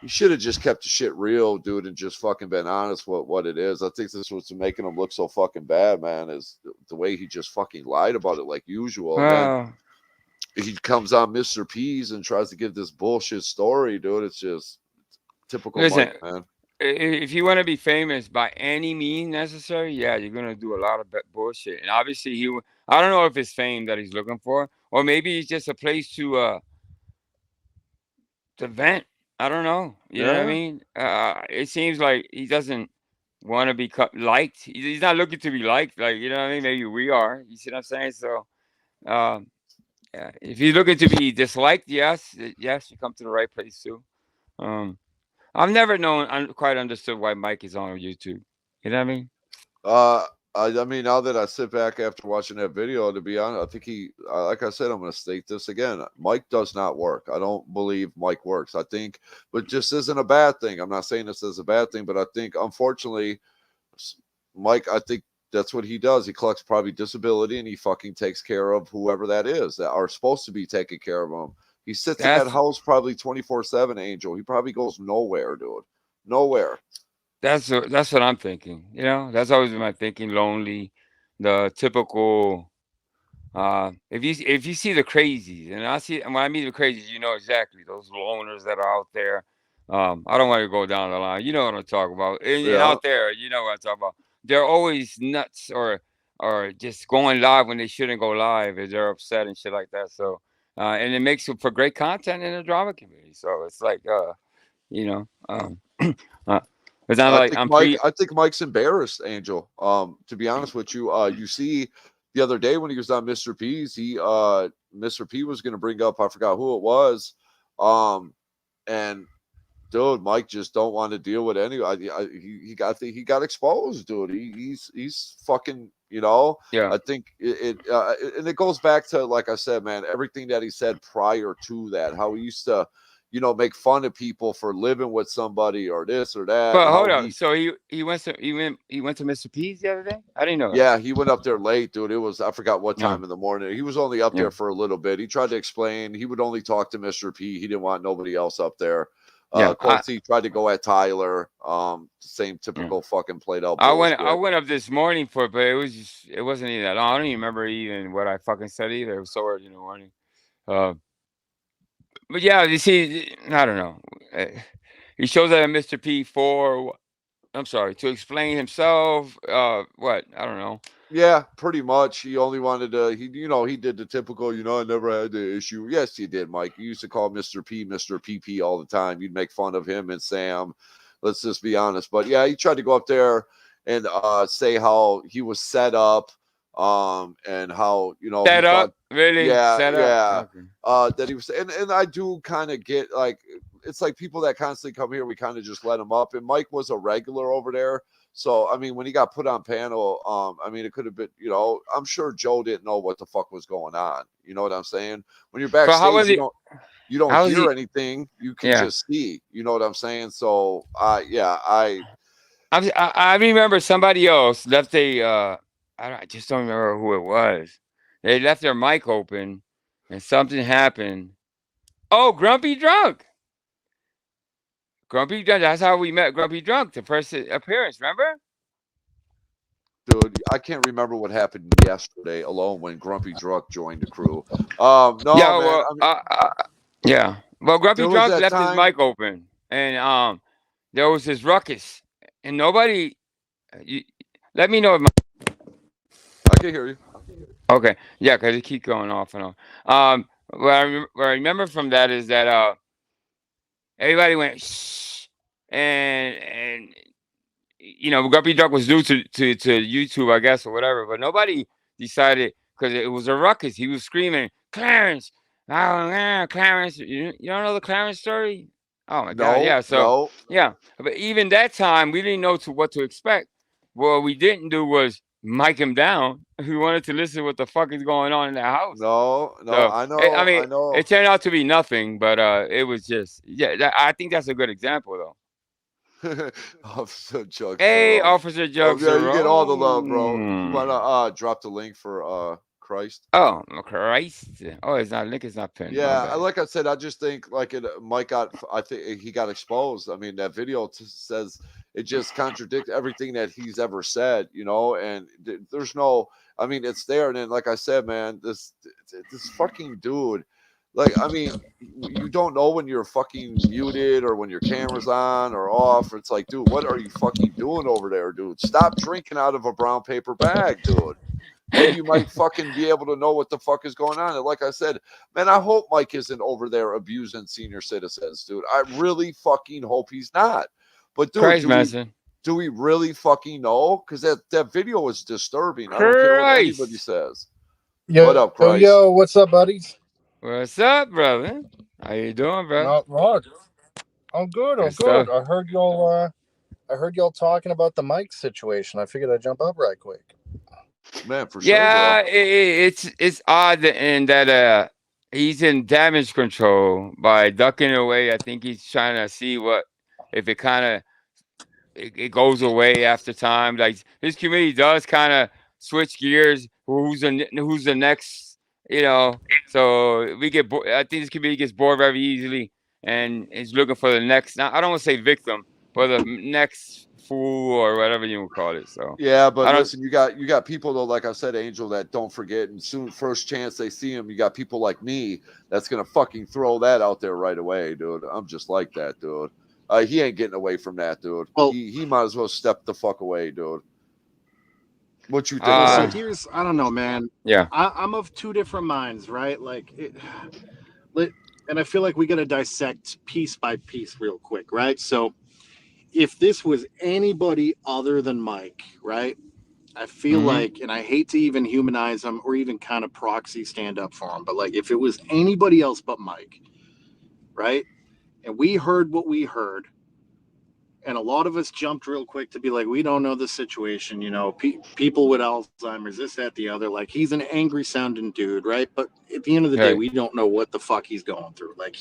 should have just kept the shit real, dude, and just fucking been honest with what it is. I think this was making him look so fucking bad, man, is the way he just fucking lied about it like usual. And then he comes on Mr. P's and tries to give this bullshit story, dude. It's just typical listen, Mike, man. if you want to be famous by any means necessary, yeah, you're gonna do a lot of bullshit. And obviously, I don't know if it's fame that he's looking for, or maybe it's just a place to vent. I don't know. You know what I mean? It seems like he doesn't want to be liked. He's not looking to be liked. Like, you know what I mean? Maybe we are. You see what I'm saying? So, yeah. If he's looking to be disliked, yes, you come to the right place too. I've never quite understood why Mike is on YouTube. You know what I mean? I mean, now that I sit back after watching that video, to be honest, I think like I said, I'm going to state this again. Mike does not work. I don't believe Mike works. I think, but just isn't a bad thing. I'm not saying this is a bad thing, but I think, unfortunately, Mike, I think that's what he does. He collects probably disability and he fucking takes care of whoever that is that are supposed to be taking care of him. He sits in that house probably 24/7, Angel. He probably goes nowhere, dude. Nowhere. That's what I'm thinking. You know, that's always been my thinking. Lonely, the typical. If you see the crazies, and when I mean the crazies, you know exactly those loners that are out there. I don't want to go down the line. You know what I'm talking about. And out there, you know what I'm talking about. They're always nuts or just going live when they shouldn't go live, if they're upset and shit like that. So, and it makes for great content in the drama community. So it's like, you know, it's not like I think Mike's embarrassed, Angel. To be honest with you, you see the other day when he was on Mr. P's, Mr. P was going to bring up, I forgot who it was. And dude, Mike just don't want to deal with anybody. He got exposed, dude. He's fucking, Yeah. I think and it goes back to, like I said, man, everything that he said prior to that, how he used to, make fun of people for living with somebody or this or that. But hold on. So he went to Mr. P's the other day? I didn't know that. Yeah, he went up there late, dude. It was, I forgot what time in the morning. He was only up there for a little bit. He tried to explain. He would only talk to Mr. P. He didn't want nobody else up there. Yeah, Course he tried to go at Tyler. Same typical fucking played out. I bullshit. went up this morning for it, but it wasn't even that long. I don't even remember even what I fucking said either. It was so early in the morning. But yeah, you see, I don't know. He shows that Mr. P to explain himself. What? I don't know. Yeah, pretty much. He only wanted to. He did the typical. I never had the issue. Yes, you did, Mike. You used to call Mr. P, Mr. PP all the time. You'd make fun of him and Sam. Let's just be honest. But yeah, he tried to go up there and say how he was set up, and how Set up, really? Yeah, Set up. Okay. That he was, and I do kind of get like, it's like people that constantly come here, we kind of just let him up. And Mike was a regular over there. So, I mean, when he got put on panel, I mean, it could have been, I'm sure Joe didn't know what the fuck was going on. You know what I'm saying? When you're backstage, you don't hear anything. You can just see. You know what I'm saying? So, I remember somebody else left I just don't remember who it was. They left their mic open, and something happened. Oh, Grumpy Drunk. Grumpy Drunk. That's how we met Grumpy Drunk, the first appearance. Remember? Dude, I can't remember what happened yesterday alone when Grumpy Drunk joined the crew. No, yeah, man. Well, yeah. Well, Grumpy Drunk left his mic open, and there was this ruckus, and nobody. Let me know if I can hear you. Okay, yeah, because it keeps going off and on. What I remember from that is that everybody went shh, and Grumpy Duck was new to YouTube, I guess, or whatever. But nobody decided because it was a ruckus. He was screaming, "Clarence, oh, Clarence!" You don't know the Clarence story? Oh my God, yeah. So yeah, but even that time we didn't know what to expect. What we didn't do was mic him down. We wanted to listen to what the fuck is going on in the house. No, So, I know. I mean, I know. it turned out to be nothing, but it was just I think that's a good example though. Officer Jug. Hey, Officer Jug. Yeah, you get all the love, bro. You wanna drop the link for Christ? Oh, Christ! Oh, it's not link. It's not pinned. Yeah, like I said, I just think like Mike I think he got exposed. I mean, that video says it just contradicts everything that he's ever said, and there's no. I mean, it's there, and then like I said, man, this fucking dude. Like, I mean, you don't know when you're fucking muted or when your camera's on or off. It's like, dude, what are you fucking doing over there, dude? Stop drinking out of a brown paper bag, dude. Then you might fucking be able to know what the fuck is going on. And like I said, man, I hope Mike isn't over there abusing senior citizens, dude. I really fucking hope he's not. But, dude, do we really fucking know? Because that video was disturbing. I don't care what anybody says. Yo, what up, Christ? Yo, what's up, buddies? What's up, brother? How you doing, bro? Not much. I'm good. I'm good. I heard y'all talking about the Mike situation. I figured I'd jump up right quick. Man, for sure. Yeah, it's odd in that he's in damage control by ducking away. I think he's trying to see if it kind of it goes away after time. Like his committee does kind of switch gears. Who's the next? So we get. I think this committee gets bored very easily and is looking for the next. Now I don't want to say victim, but the next fool or whatever you would call it. So yeah, but listen, you got people though, like I said, Angel, that don't forget, and soon first chance they see him, you got people like me that's gonna fucking throw that out there right away, dude. I'm just like that, dude. He ain't getting away from that, dude. Well, he might as well step the fuck away, dude. What you think? So here's, I don't know, man. Yeah, I'm of two different minds, right? And I feel like we got to dissect piece by piece real quick, right? So if this was anybody other than Mike, right? I feel like, and I hate to even humanize him or even kind of proxy stand up for him, but like if it was anybody else but Mike, right? And we heard what we heard, and a lot of us jumped real quick to be like, we don't know the situation, people with Alzheimer's, this, that, the other. Like, he's an angry sounding dude, right? But at the end of the day, we don't know what the fuck he's going through. Like,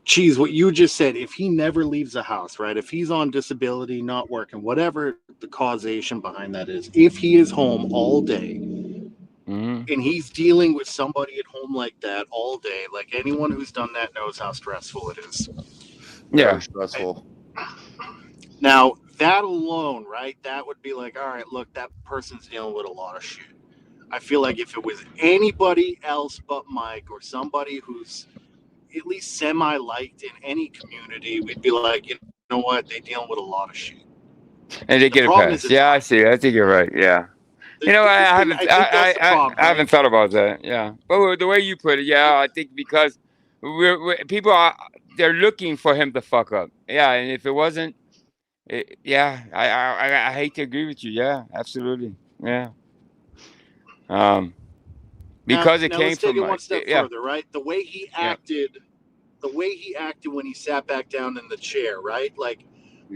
Cheese, what you just said, if he never leaves the house, right? If he's on disability, not working, whatever the causation behind that is, if he is home all day and he's dealing with somebody at home like that all day, like anyone who's done that knows how stressful it is. Yeah. Very stressful. Now, that alone, right? That would be like, all right, look, that person's dealing with a lot of shit. I feel like if it was anybody else but Mike or somebody who's at least semi-liked in any community, we'd be like, you know what? They're dealing with a lot of shit. And they get a problem pass. is Yeah, I it's- see. I think you're right. Yeah. You know, I haven't. think that's the problem, I haven't thought about that. Yeah, but the way you put it, yeah, I think because people are they're looking for him to fuck up. Yeah, and if it wasn't, yeah, I hate to agree with you. Yeah, absolutely. Yeah. Because it now came let's take from it one step yeah. further, right? The way he acted when he sat back down in the chair, right? Like,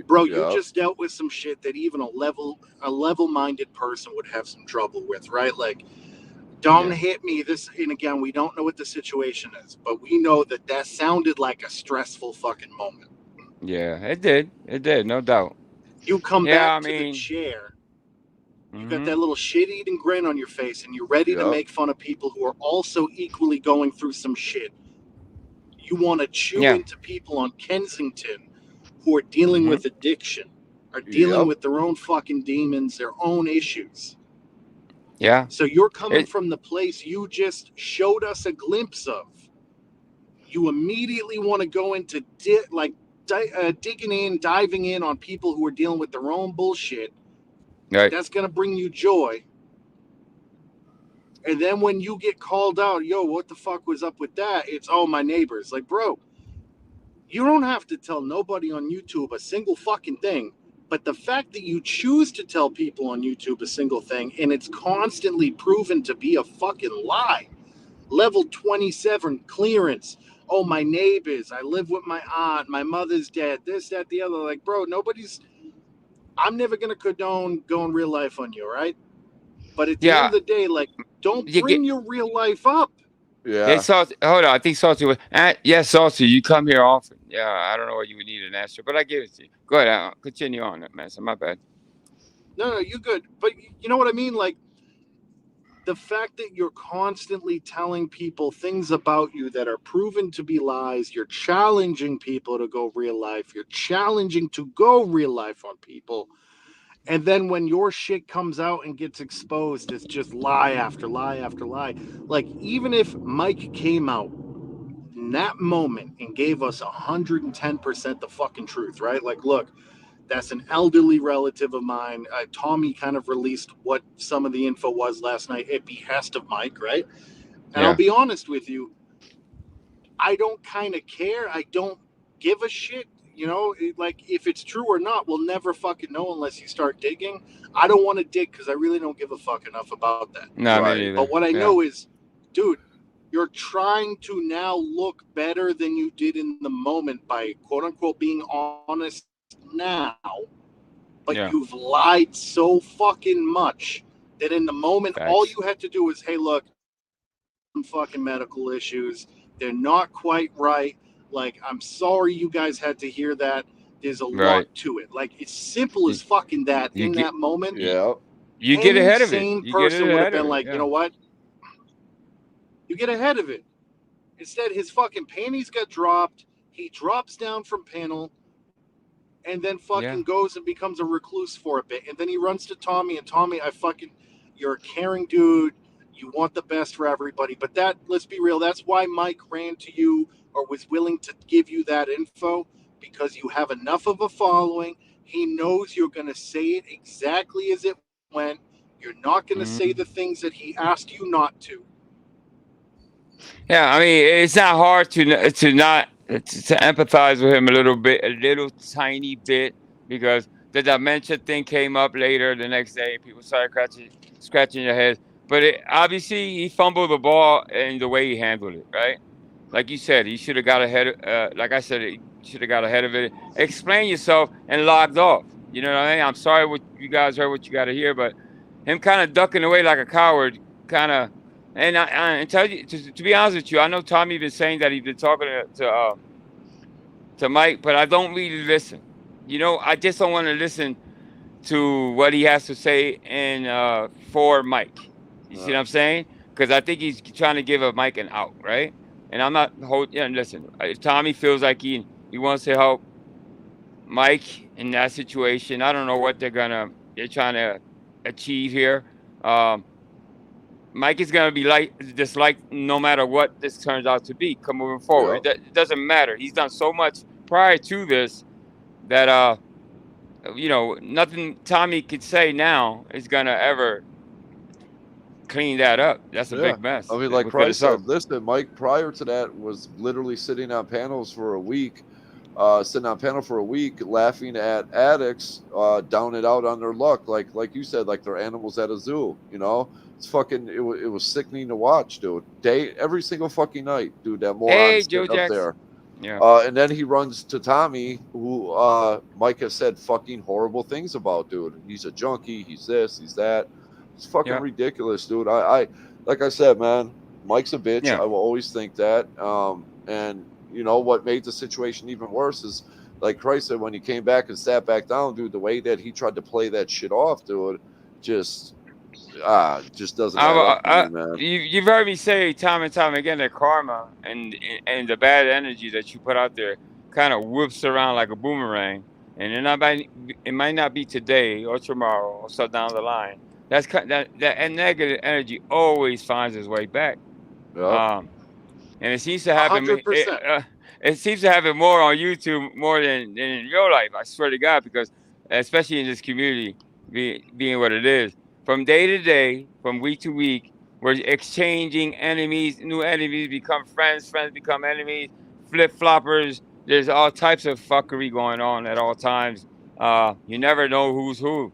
bro, you just dealt with some shit that even a level-minded person would have some trouble with, right? Like, don't hit me. And again, we don't know what the situation is, but we know that sounded like a stressful fucking moment. Yeah, it did. It did, no doubt. You come back to the chair. You got that little shit-eating grin on your face, and you're ready to make fun of people who are also equally going through some shit. You want to chew into people on Kensington who are dealing with addiction, are dealing with their own fucking demons, their own issues. Yeah. So you're coming from the place you just showed us a glimpse of. You immediately want to go into diving in on people who are dealing with their own bullshit. Right. That's going to bring you joy. And then when you get called out, yo, what the fuck was up with that? It's, oh, my neighbors. Like, bro, you don't have to tell nobody on YouTube a single fucking thing. But the fact that you choose to tell people on YouTube a single thing, and it's constantly proven to be a fucking lie. Level 27 clearance. Oh, my neighbors. I live with my aunt. My mother's dead. This, that, the other. Like, bro, I'm never going to condone going real life on you, right? But at the end of the day, like, don't bring your real life up. Yeah. Hey, Salty, hold on. I think Salty was. Yes, Salty, you come here often. Yeah, I don't know what you would need an answer, but I give it to you. Go ahead. Continue on that, man. So my bad. No, you're good. But you know what I mean? Like, the fact that you're constantly telling people things about you that are proven to be lies, you're challenging people to go real life, you're challenging to go real life on people. And then when your shit comes out and gets exposed, it's just lie after lie after lie. Like, even if Mike came out in that moment and gave us 110% the fucking truth, right? Like, look, that's an elderly relative of mine. Tommy kind of released what some of the info was last night at behest of Mike, right? And I'll be honest with you, I don't kind of care. I don't give a shit. You know, like, if it's true or not, we'll never fucking know unless you start digging. I don't want to dig because I really don't give a fuck enough about that. No, me neither. But what I know is, dude, you're trying to now look better than you did in the moment by, quote unquote, being honest now. But you've lied so fucking much that in the moment, all you had to do was, hey, look, some fucking medical issues. They're not quite right. Like, I'm sorry you guys had to hear that. There's a lot to it. Like, it's simple as fucking that in that moment. Yeah. You get ahead of it. Any sane person would have been like, you know what? You get ahead of it. Instead, his fucking panties got dropped. He drops down from panel and then fucking goes and becomes a recluse for a bit. And then he runs to Tommy, and Tommy, you're a caring dude. You want the best for everybody. But let's be real, that's why Mike ran to you or was willing to give you that info, because you have enough of a following. He knows you're going to say it exactly as it went. You're not going to say the things that he asked you not to. Yeah, I mean, it's not hard to empathize with him a little tiny bit, because the dementia thing came up later the next day. People started scratching their heads. But obviously, he fumbled the ball in the way he handled it, right? Like you said, he should have got ahead. Like I said, he should have got ahead of it. Explain yourself and logged off. You know what I mean? I'm sorry what you guys heard, what you got to hear, but him kind of ducking away like a coward, kind of. And I tell you, to be honest with you, I know Tommy been saying that he's been talking to Mike, but I don't really listen. You know, I just don't want to listen to what he has to say for Mike. You see what I'm saying? Because I think he's trying to give Mike an out, right? And I'm not listen, if Tommy feels like he He wants to help Mike in that situation. I don't know what they're trying to achieve here. Mike is gonna be disliked no matter what this turns out to be. Come moving forward, it doesn't matter. He's done so much prior to this that nothing Tommy could say now is gonna ever clean that up. That's a big mess. I mean, like Price said, listen, Mike prior to that was literally sitting on panels for a week, laughing at addicts down and out on their luck, like you said, like they're animals at a zoo. You know, it's fucking. It was sickening to watch, dude. Every single fucking night, dude. That moron up there. Yeah. And then he runs to Tommy, who Mike has said fucking horrible things about, dude. He's a junkie. He's this. He's that. It's fucking ridiculous, dude. I like I said, man, Mike's a bitch. I will always think that. And you know what made the situation even worse is, like Christ said, when he came back and sat back down, dude, the way that he tried to play that shit off, dude, just doesn't add up to me, man. You've heard me say time and time again that karma and the bad energy that you put out there kind of whips around like a boomerang, and it might not be today or tomorrow or so down the line. That negative energy always finds its way back. And it seems to happen. It seems to happen more on YouTube more than in real life. I swear to God, because especially in this community, being what it is, from day to day, from week to week, we're exchanging enemies. New enemies become friends. Friends become enemies. Flip floppers. There's all types of fuckery going on at all times. You never know who's who.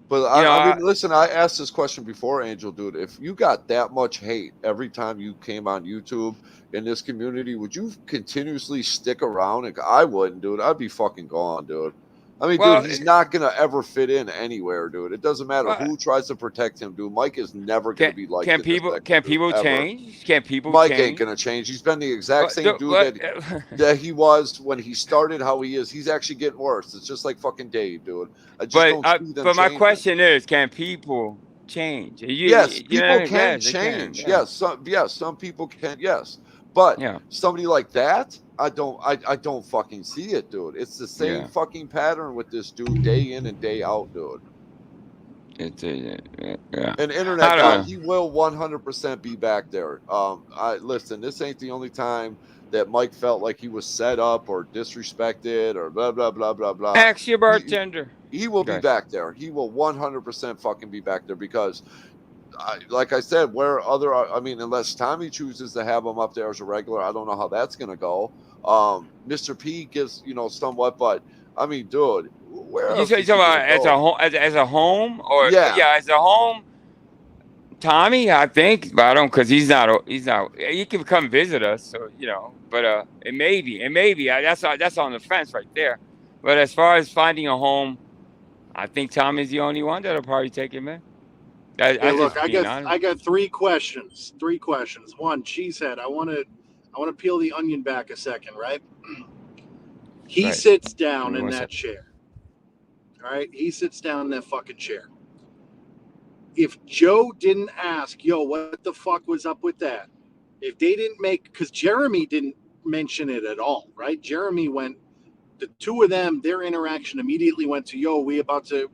But I mean, listen, I asked this question before, Angel, dude. If you got that much hate every time you came on YouTube in this community, would you continuously stick around? I wouldn't, dude. I'd be fucking gone, dude. I mean, dude, he's not gonna ever fit in anywhere, dude. It doesn't matter who tries to protect him, dude. Mike is never gonna be like. Can people change? Can people? Mike change? ain't gonna change. He's been the exact same dude that he was when he started. How he is. He's actually getting worse. It's just like fucking Dave, dude. But my question is, can people change? Yes, people can change. Yes, some people can. Yes, but somebody like that. I don't fucking see it, dude. It's the same fucking pattern with this dude day in and day out, dude. And internet guy, he will 100% be back there. Listen, this ain't the only time that Mike felt like he was set up or disrespected or blah blah blah blah blah. Ask your bartender. He will be back there. He will 100% fucking be back there because, like I said, unless Tommy chooses to have him up there as a regular, I don't know how that's gonna go. Mr. P gives, somewhat, but I mean, dude, where you talking about as a home or as a home? Tommy, I think, but I don't, because he's not. He can come visit us, so But it may be. That's on the fence right there. But as far as finding a home, I think Tommy's the only one that'll probably take him in. I got three questions. One, Cheesehead, I want to peel the onion back a second, right? He sits down in that chair. All right? He sits down in that fucking chair. If Joe didn't ask, what the fuck was up with that? If they didn't because Jeremy didn't mention it at all, right? Jeremy went, the two of them, their interaction immediately went to, we about to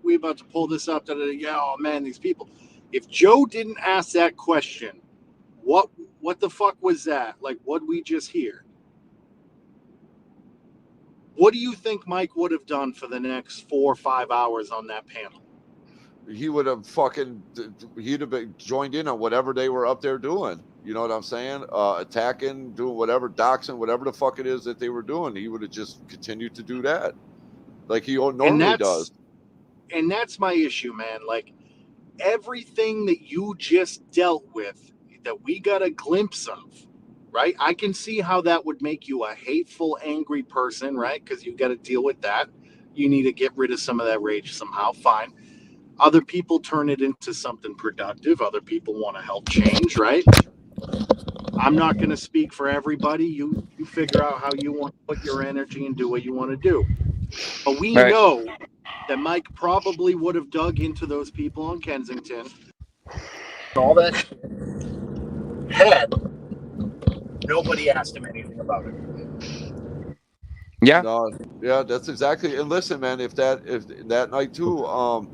pull this up. Oh man, these people. If Joe didn't ask that question, what the fuck was that? Like, what'd we just hear? What do you think Mike would have done for the next 4 or 5 hours on that panel? He would have he'd have been joined in on whatever they were up there doing. You know what I'm saying? Attacking, doing whatever, doxing, whatever the fuck it is that they were doing. He would have just continued to do that, like he normally does. And that's my issue, man. Like, everything that you just dealt with, that we got a glimpse of, right? I can see how that would make you a hateful, angry person, right? Because you got to deal with that. You need to get rid of some of that rage somehow. Fine. Other people turn it into something productive. Other people want to help change, right? I'm not going to speak for everybody. You figure out how you want to put your energy and do what you want to do. But we know that Mike probably would have dug into those people on Kensington, all that shit, nobody asked him anything about it. Yeah. No, yeah, that's exactly. And listen, man, if that night too,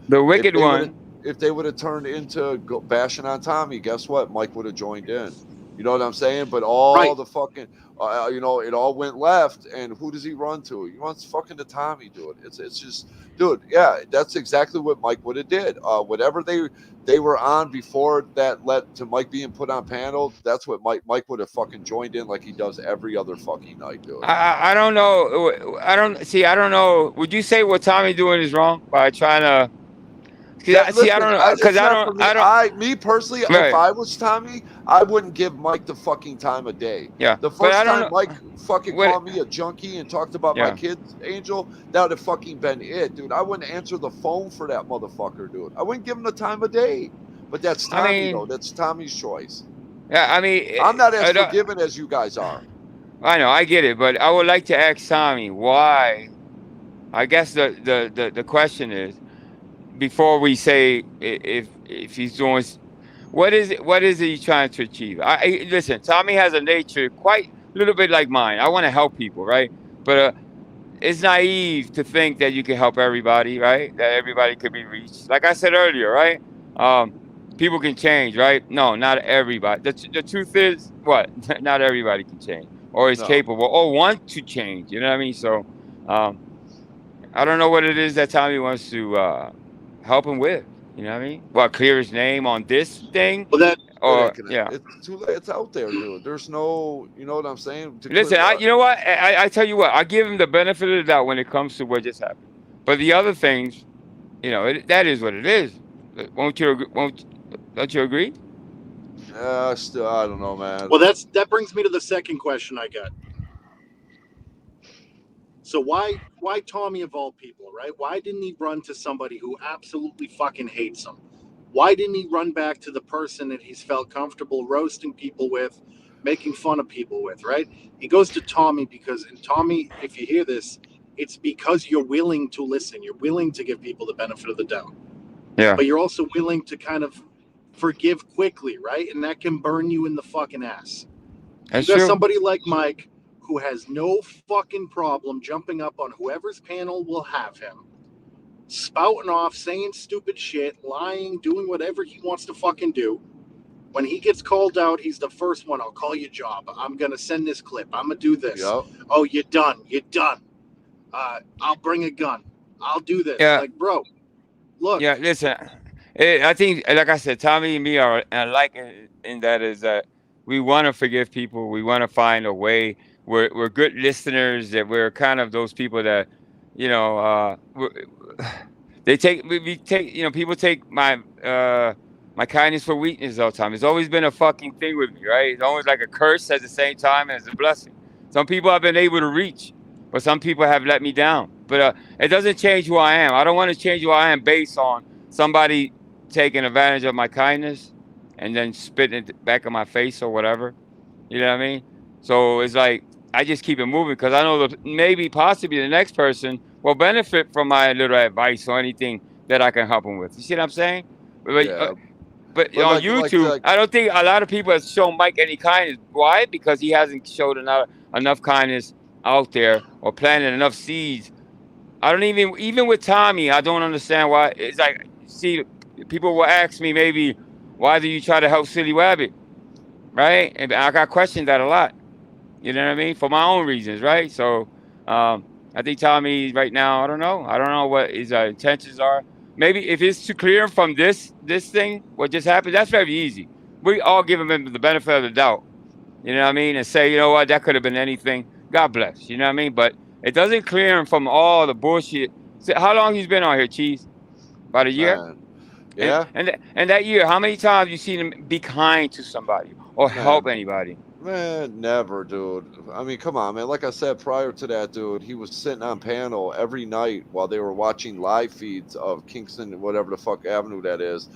the wicked one. if they would have turned into bashing on Tommy, guess what? Mike would have joined in. You know what I'm saying? But all the fucking, you know, it all went left. And who does he run to? He runs fucking to Tommy, dude. It's just, dude. Yeah, that's exactly what Mike would have did. Whatever they were on before that led to Mike being put on panel. That's what Mike would have fucking joined in like he does every other fucking night, dude. I don't know. I don't know. Would you say what Tommy doing is wrong by trying to? I don't know, because me personally, right. if I was Tommy, I wouldn't give Mike the fucking time of day. Yeah, the first time Mike fucking called me a junkie and talked about Yeah. my kids, Angel, that would have fucking been it, dude. I wouldn't answer the phone for that motherfucker, dude. I wouldn't give him the time of day. But that's Tommy, though. That's Tommy's choice. Yeah, I mean, I'm not as forgiving as you guys are. I know, I get it, but I would like to ask Tommy why. I guess the question is, before we say if he's doing, what is it he's trying to achieve? Listen, Tommy has a nature quite a little bit like mine. I want to help people, right? But it's naive to think that you can help everybody, right? That everybody could be reached. Like I said earlier, right? People can change, right? No, not everybody. The truth is, what? Not everybody can change, or is capable, or want to change. You know what I mean? So, I don't know what it is that Tommy wants to help him with. You know what I mean? Well, clear his name on this thing. Well, yeah. It's too late. It's out there, dude. There's no, you know what I'm saying? Listen, you know what? I tell you what. I give him the benefit of the doubt when it comes to what just happened. But the other things, you know, that is what it is. Don't you agree? Still, I don't know, man. Well, that brings me to the second question I got. So why Tommy of all people, right? Why didn't he run to somebody who absolutely fucking hates him? Why didn't he run back to the person that he's felt comfortable roasting people with, making fun of people with, right? He goes to Tommy because, and Tommy, if you hear this, it's because you're willing to listen. You're willing to give people the benefit of the doubt. Yeah. But you're also willing to kind of forgive quickly, right? And that can burn you in the fucking ass. That's you got true. somebody like Mike who has no fucking problem jumping up on whoever's panel will have him, spouting off, saying stupid shit, lying, doing whatever he wants to fucking do. When he gets called out, he's the first one. I'll call your job. I'm going to send this clip. I'm going to do this. Yep. Oh, you're done. You're done. I'll bring a gun. I'll do this. Yeah. Like, bro, look. Yeah, listen. I think, like I said, Tommy and me are alike in that is that we want to forgive people. We want to find a way. We're good listeners. That we're kind of those people that, you know, we take, you know, people take my my kindness for weakness all the time. It's always been a fucking thing with me, right? It's always like a curse at the same time as a blessing. Some people I've been able to reach, but some people have let me down. But it doesn't change who I am. I don't want to change who I am based on somebody taking advantage of my kindness and then spitting it back in my face or whatever. You know what I mean? So it's like, I just keep it moving because I know that maybe possibly the next person will benefit from my little advice or anything that I can help them with. You see what I'm saying? But on like- YouTube, like- I don't think a lot of people have shown Mike any kindness. Why? Because he hasn't showed enough kindness out there or planted enough seeds. I don't even with Tommy, I don't understand why. It's like, see, people will ask me maybe, why do you try to help Silly Rabbit? Right? And I got questioned that a lot. You know what I mean? For my own reasons, right? So I think Tommy right now, I don't know what his intentions are. Maybe if it's too clear from this thing, what just happened, that's very easy. We all give him the benefit of the doubt. You know what I mean? And say, you know what, that could have been anything. God bless. You know what I mean? But it doesn't clear him from all the bullshit. So how long he's been on here, Cheese? About a year? Yeah. And that year, how many times you seen him be kind to somebody or help anybody? Man, never, dude. I mean, come on, man. Like I said prior to that, dude, he was sitting on panel every night while they were watching live feeds of Kingston, whatever the fuck avenue that is,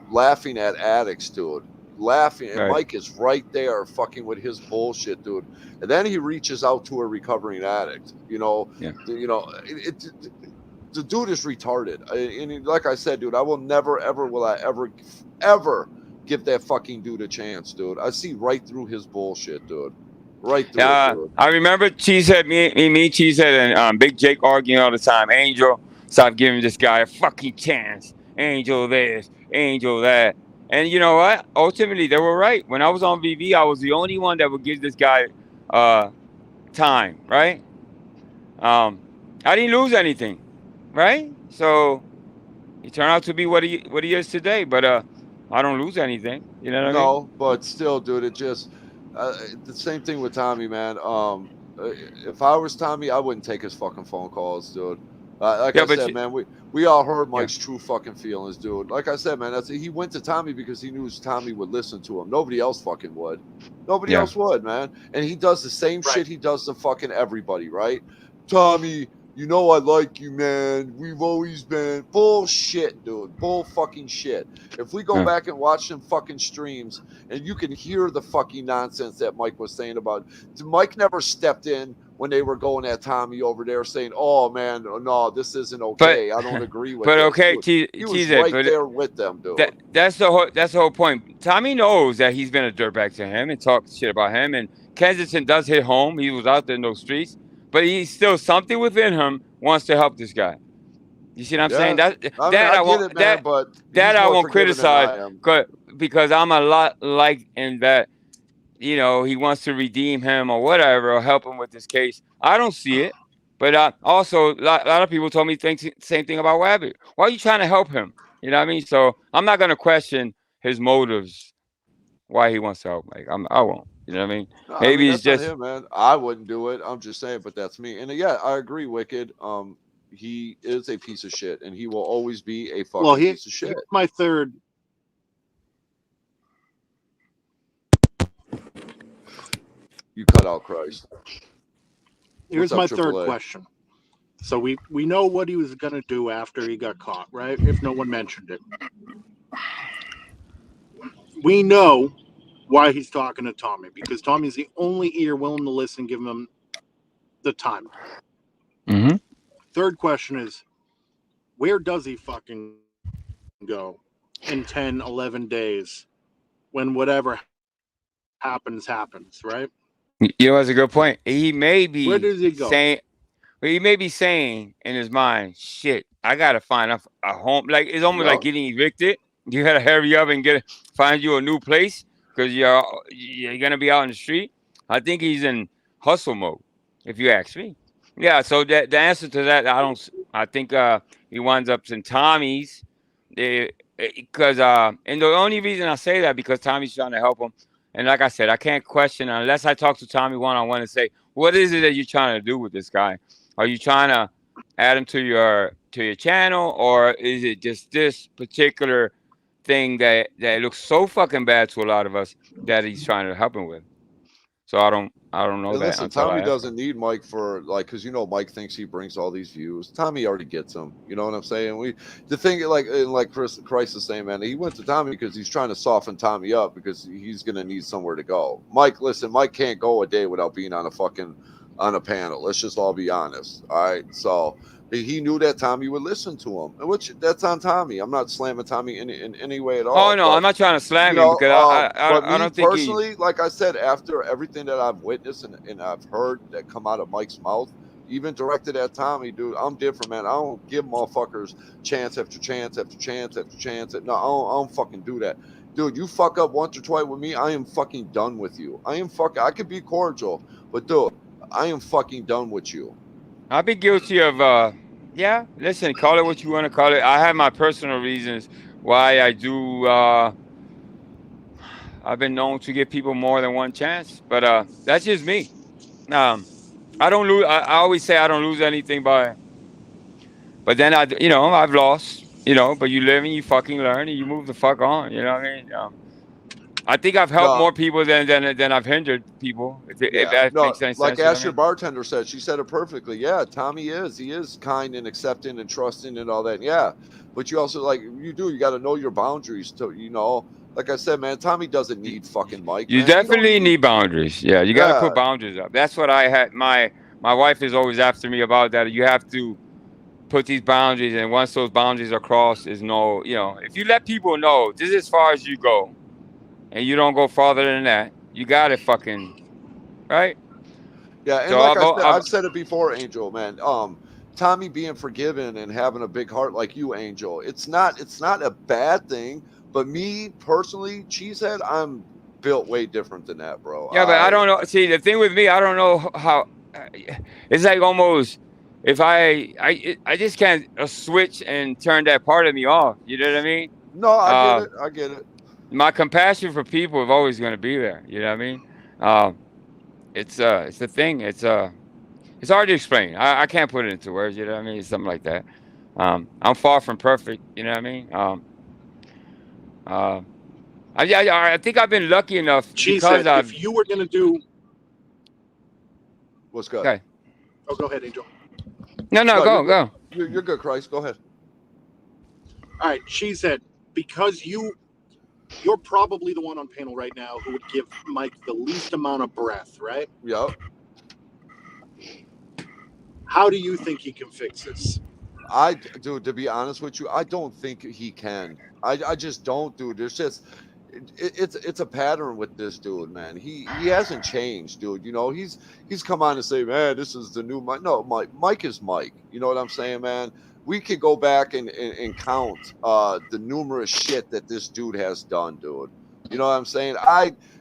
laughing at addicts, dude. Laughing. And Right. Mike is right there fucking with his bullshit, dude. And then he reaches out to a recovering addict. You know, the dude is retarded. And like I said, dude, I will never, ever give that fucking dude a chance, dude. I see right through his bullshit, dude. Right through it, dude. I remember Cheesehead, me, Cheesehead, and Big Jake arguing all the time. Angel, stop giving this guy a fucking chance. Angel this, Angel that. And you know what? Ultimately, they were right. When I was on VV, I was the only one that would give this guy time, right? I didn't lose anything, right? So he turned out to be what he is today. But I don't lose anything. You know what I mean? No, but still, dude, it just the same thing with Tommy, man. If I was Tommy, I wouldn't take his fucking phone calls, dude. Like I said, man, we all heard Mike's true fucking feelings, dude. Like I said, man, he went to Tommy because he knew Tommy would listen to him. Nobody else fucking would. Nobody else would, man. And he does the same shit he does to fucking everybody, right? Tommy, you know I like you, man. We've always been bullshit, dude. Bull fucking shit. If we go back and watch some fucking streams, and you can hear the fucking nonsense that Mike was saying about, Mike never stepped in when they were going at Tommy over there saying, "Oh man, no, this isn't okay. I don't agree with." But this. okay, he was right there with them, dude. That's the whole point. Tommy knows that he's been a dirtbag to him and talked shit about him. And Kensington does hit home. He was out there in those streets, but he's still something within him wants to help this guy. You see what I'm saying? I won't criticize because I'm a lot like in that. You know, he wants to redeem him or whatever, or help him with this case. I don't see it. But also, a lot of people told me the same thing about Wabby. Why are you trying to help him? You know what I mean? So I'm not going to question his motives, why he wants to help. Like, I won't. You know what I mean? No, Maybe that's it's just not him, man. I wouldn't do it. I'm just saying, but that's me. And yeah, I agree, Wicked. He is a piece of shit, and he will always be a fucking piece of shit. Here's my third. You cut out Christ. Here's my third question. So we know what he was going to do after he got caught, right? If no one mentioned it. We know why he's talking to Tommy, because Tommy's the only ear willing to listen, give him the time. Mm-hmm. Third question is, where does he fucking go in 10, 11 days when whatever happens, right? You know, that's a good point. He may be Where does he go? He may be saying in his mind, shit, I got to find a home. Like, it's almost like getting evicted. You got to hurry up and find you a new place because you're going to be out in the street. I think he's in hustle mode, if you ask me. Yeah, so the answer to that, I think he winds up in Tommy's. Because and the only reason I say that because Tommy's trying to help him. And like I said, I can't question unless I talk to Tommy one-on-one and say, what is it that you're trying to do with this guy? Are you trying to add him to your channel, or is it just this particular thing that looks so fucking bad to a lot of us that he's trying to help him with? So I don't know And that. listen, Tommy doesn't need Mike for because Mike thinks he brings all these views. Tommy already gets them. You know what I'm saying? The thing like Christ is saying, man, he went to Tommy because he's trying to soften Tommy up because he's gonna need somewhere to go. Mike can't go a day without being on a panel. Let's just all be honest. All right, so he knew that Tommy would listen to him, which that's on Tommy. I'm not slamming Tommy in any way at all. Oh no, I'm not trying to slam him because I don't think personally, like I said, after everything that I've witnessed and I've heard that come out of Mike's mouth, even directed at Tommy, dude, I'm different, man. I don't give motherfuckers chance after chance after chance after chance. No, I don't fucking do that. Dude, you fuck up once or twice with me, I am fucking done with you. I could be cordial, but dude, I am fucking done with you. I've been guilty of listen, call it what you want to call it. I have my personal reasons why I do I've been known to give people more than one chance, but that's just me. I don't lose. I always say I don't lose anything but then I've lost, but you live and you fucking learn and you move the fuck on. You know what I mean? I think I've helped more people than I've hindered people. If that makes any sense. Like Asher Bartender said, she said it perfectly. Yeah, Tommy he is kind and accepting and trusting and all that. Yeah, but you also you got to know your boundaries to Like I said, man, Tommy doesn't need fucking Mike. You definitely need boundaries. Yeah, you got to put boundaries up. That's what I had. My wife is always after me about that. You have to put these boundaries, and once those boundaries are crossed, if you let people know this is as far as you go, and you don't go farther than that, you got it fucking right. Yeah, and So like I said, I've said it before, Angel, man. Tommy being forgiven and having a big heart like you, Angel, it's not a bad thing. But me personally, Cheesehead, I'm built way different than that, bro. Yeah, but I don't know. See, the thing with me, I don't know how. It's like almost if I just can't switch and turn that part of me off. You know what I mean? No, I get it. I get it. My compassion for people is always going to be there. You know what I mean? It's the thing. It's hard to explain. I can't put it into words. You know what I mean? It's something like that. I'm far from perfect. You know what I mean? I think I've been lucky enough because if you were gonna do, what's good? Okay. Oh, go ahead, Angel. No, go. You're good, Christ. Go ahead. All right, Cheesehead, because you're probably the one on panel right now who would give Mike the least amount of breath, right? Yep. How do you think he can fix this? Dude, to be honest with you, I don't think he can. I just don't, dude. There's just it's a pattern with this dude, man. He hasn't changed, dude. You know, he's come on and say, man, this is the new Mike. No, Mike is Mike. You know what I'm saying, man? We could go back and count the numerous shit that this dude has done, dude. You know what I'm saying?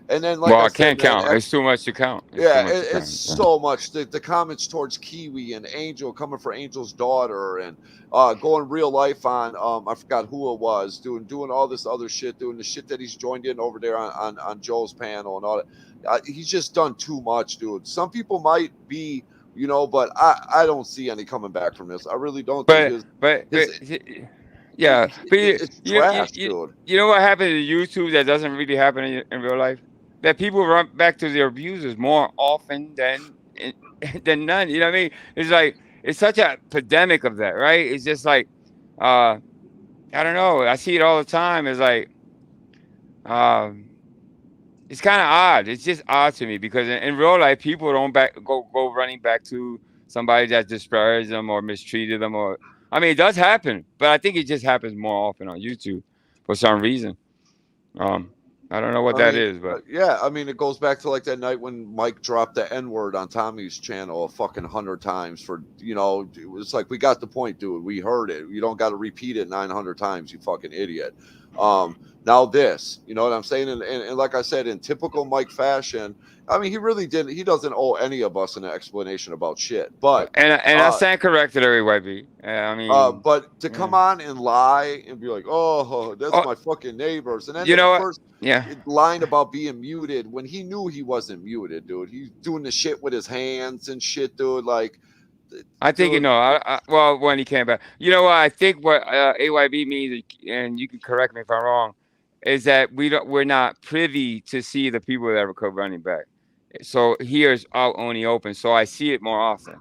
And then like I said, can't man, count. It's too much to count. It's so much. The comments towards Kiwi and Angel coming for Angel's daughter and going real life on I forgot who it was, doing all this other shit, doing the shit that he's joined in over there on Joe's panel and all that. He's just done too much, dude. Some people might be, you know, but I don't see any coming back from this. I really don't. Yeah, but it's trash, dude. You know what happens to YouTube that doesn't really happen in real life? That people run back to their abusers more often than none. You know what I mean? It's like it's such a pandemic of that, right? It's just like I don't know. I see it all the time. It's like it's kind of odd. It's just odd to me because in real life, people don't go running back to somebody that disparaged them or mistreated them or. I mean, it does happen, but I think it just happens more often on YouTube for some reason. I don't know what that is, but yeah, I mean, it goes back to like that night when Mike dropped the N-word on Tommy's channel a fucking 100 times for, you know, it was like, we got the point, dude. We heard it. You don't got to repeat it 900 times, you fucking idiot. Now this, you know what I'm saying? And like I said, in typical Mike fashion, I mean, he doesn't owe any of us an explanation about shit. But and I stand corrected, everybody. I mean, but to come on and lie and be like, oh, that's my fucking neighbors, and then you know first line about being muted when he knew he wasn't muted, dude. He's doing the shit with his hands and shit, dude. Like, I think, you know, well, when he came back, you know what? I think what AYB means, and you can correct me if I'm wrong, is that we're not privy to see the people that are running back. So here's out only open, so I see it more often.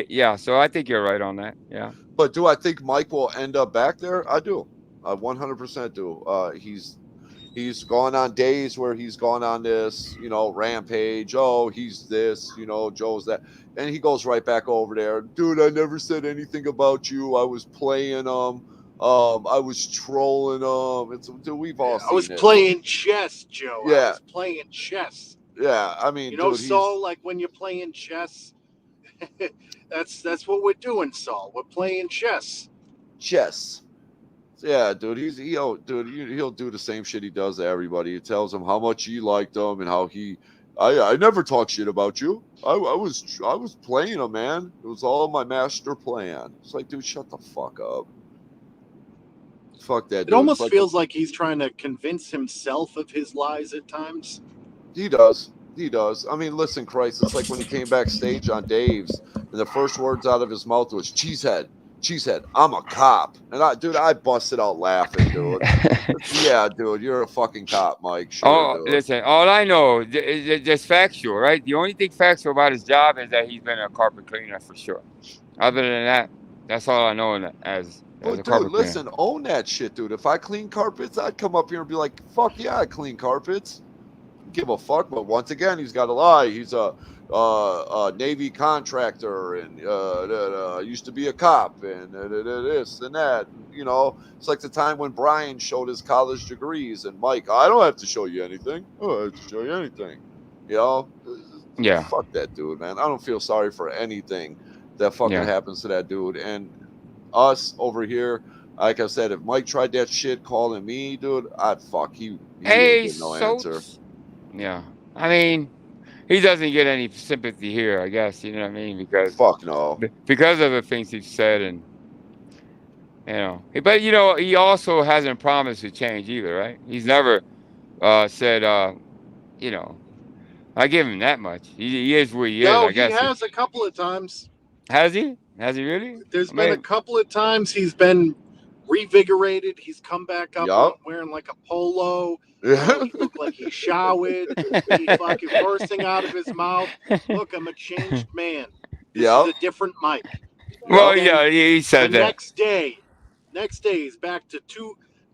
Yeah, so I think you're right on that. Yeah. But do I think Mike will end up back there? I do. I 100% do. He's gone on days where he's gone on this, you know, rampage. Oh, he's this, you know, Joe's that. And he goes right back over there. Dude, I never said anything about you. I was playing I was trolling dude, we've all seen I was it. playing chess, Joe. Yeah. I was playing chess. Yeah, I mean, you know, dude, Saul, like when you're playing chess, that's what we're doing, Saul. We're playing chess. Chess. Yeah, dude, he'll do the same shit he does to everybody. He tells them how much he liked them and how I never talk shit about you. I was playing them, man. It was all my master plan. It's like, dude, shut the fuck up. Fuck that. It almost feels like he's trying to convince himself of his lies at times. He does. I mean, listen, Christ, it's like when he came backstage on Dave's and the first words out of his mouth was Cheesehead, I'm a cop. And I busted out laughing, dude. Yeah, dude, you're a fucking cop, Mike. Sure, dude. Listen, all I know is just factual, right? The only thing factual about his job is that he's been a carpet cleaner for sure. Other than that, that's all I know as a dude, carpet listen, cleaner. Own that shit, dude. If I clean carpets, I'd come up here and be like, fuck yeah, I clean carpets. give a fuck. But once again, he's got to lie. He's a Navy contractor and used to be a cop and this and that. You know, it's like the time when Brian showed his college degrees and Mike, I don't have to show you anything. I don't have to show you anything. You know, Yeah. fuck that dude, man. I don't feel sorry for anything that fucking happens to that dude. And us over here, like I said, if Mike tried that shit calling me, dude, I'd fuck. He Hey, didn't get no answer. Yeah. I mean, he doesn't get any sympathy here, I guess. You know what I mean? Because fuck no. Because of the things he's said, and you know, but you know, he also hasn't promised to change either, right? He's never said, you know, I give him that much. He is where he is. No, I guess. he has a couple of times. Has he? Has he really? There's been a couple of times he's been revigorated. He's come back up wearing like a polo. He looked like he showered. He fucking first thing out of his mouth. Look, I'm a changed man. This is a different Mike. Well, yeah, he said the that. Next day he's back to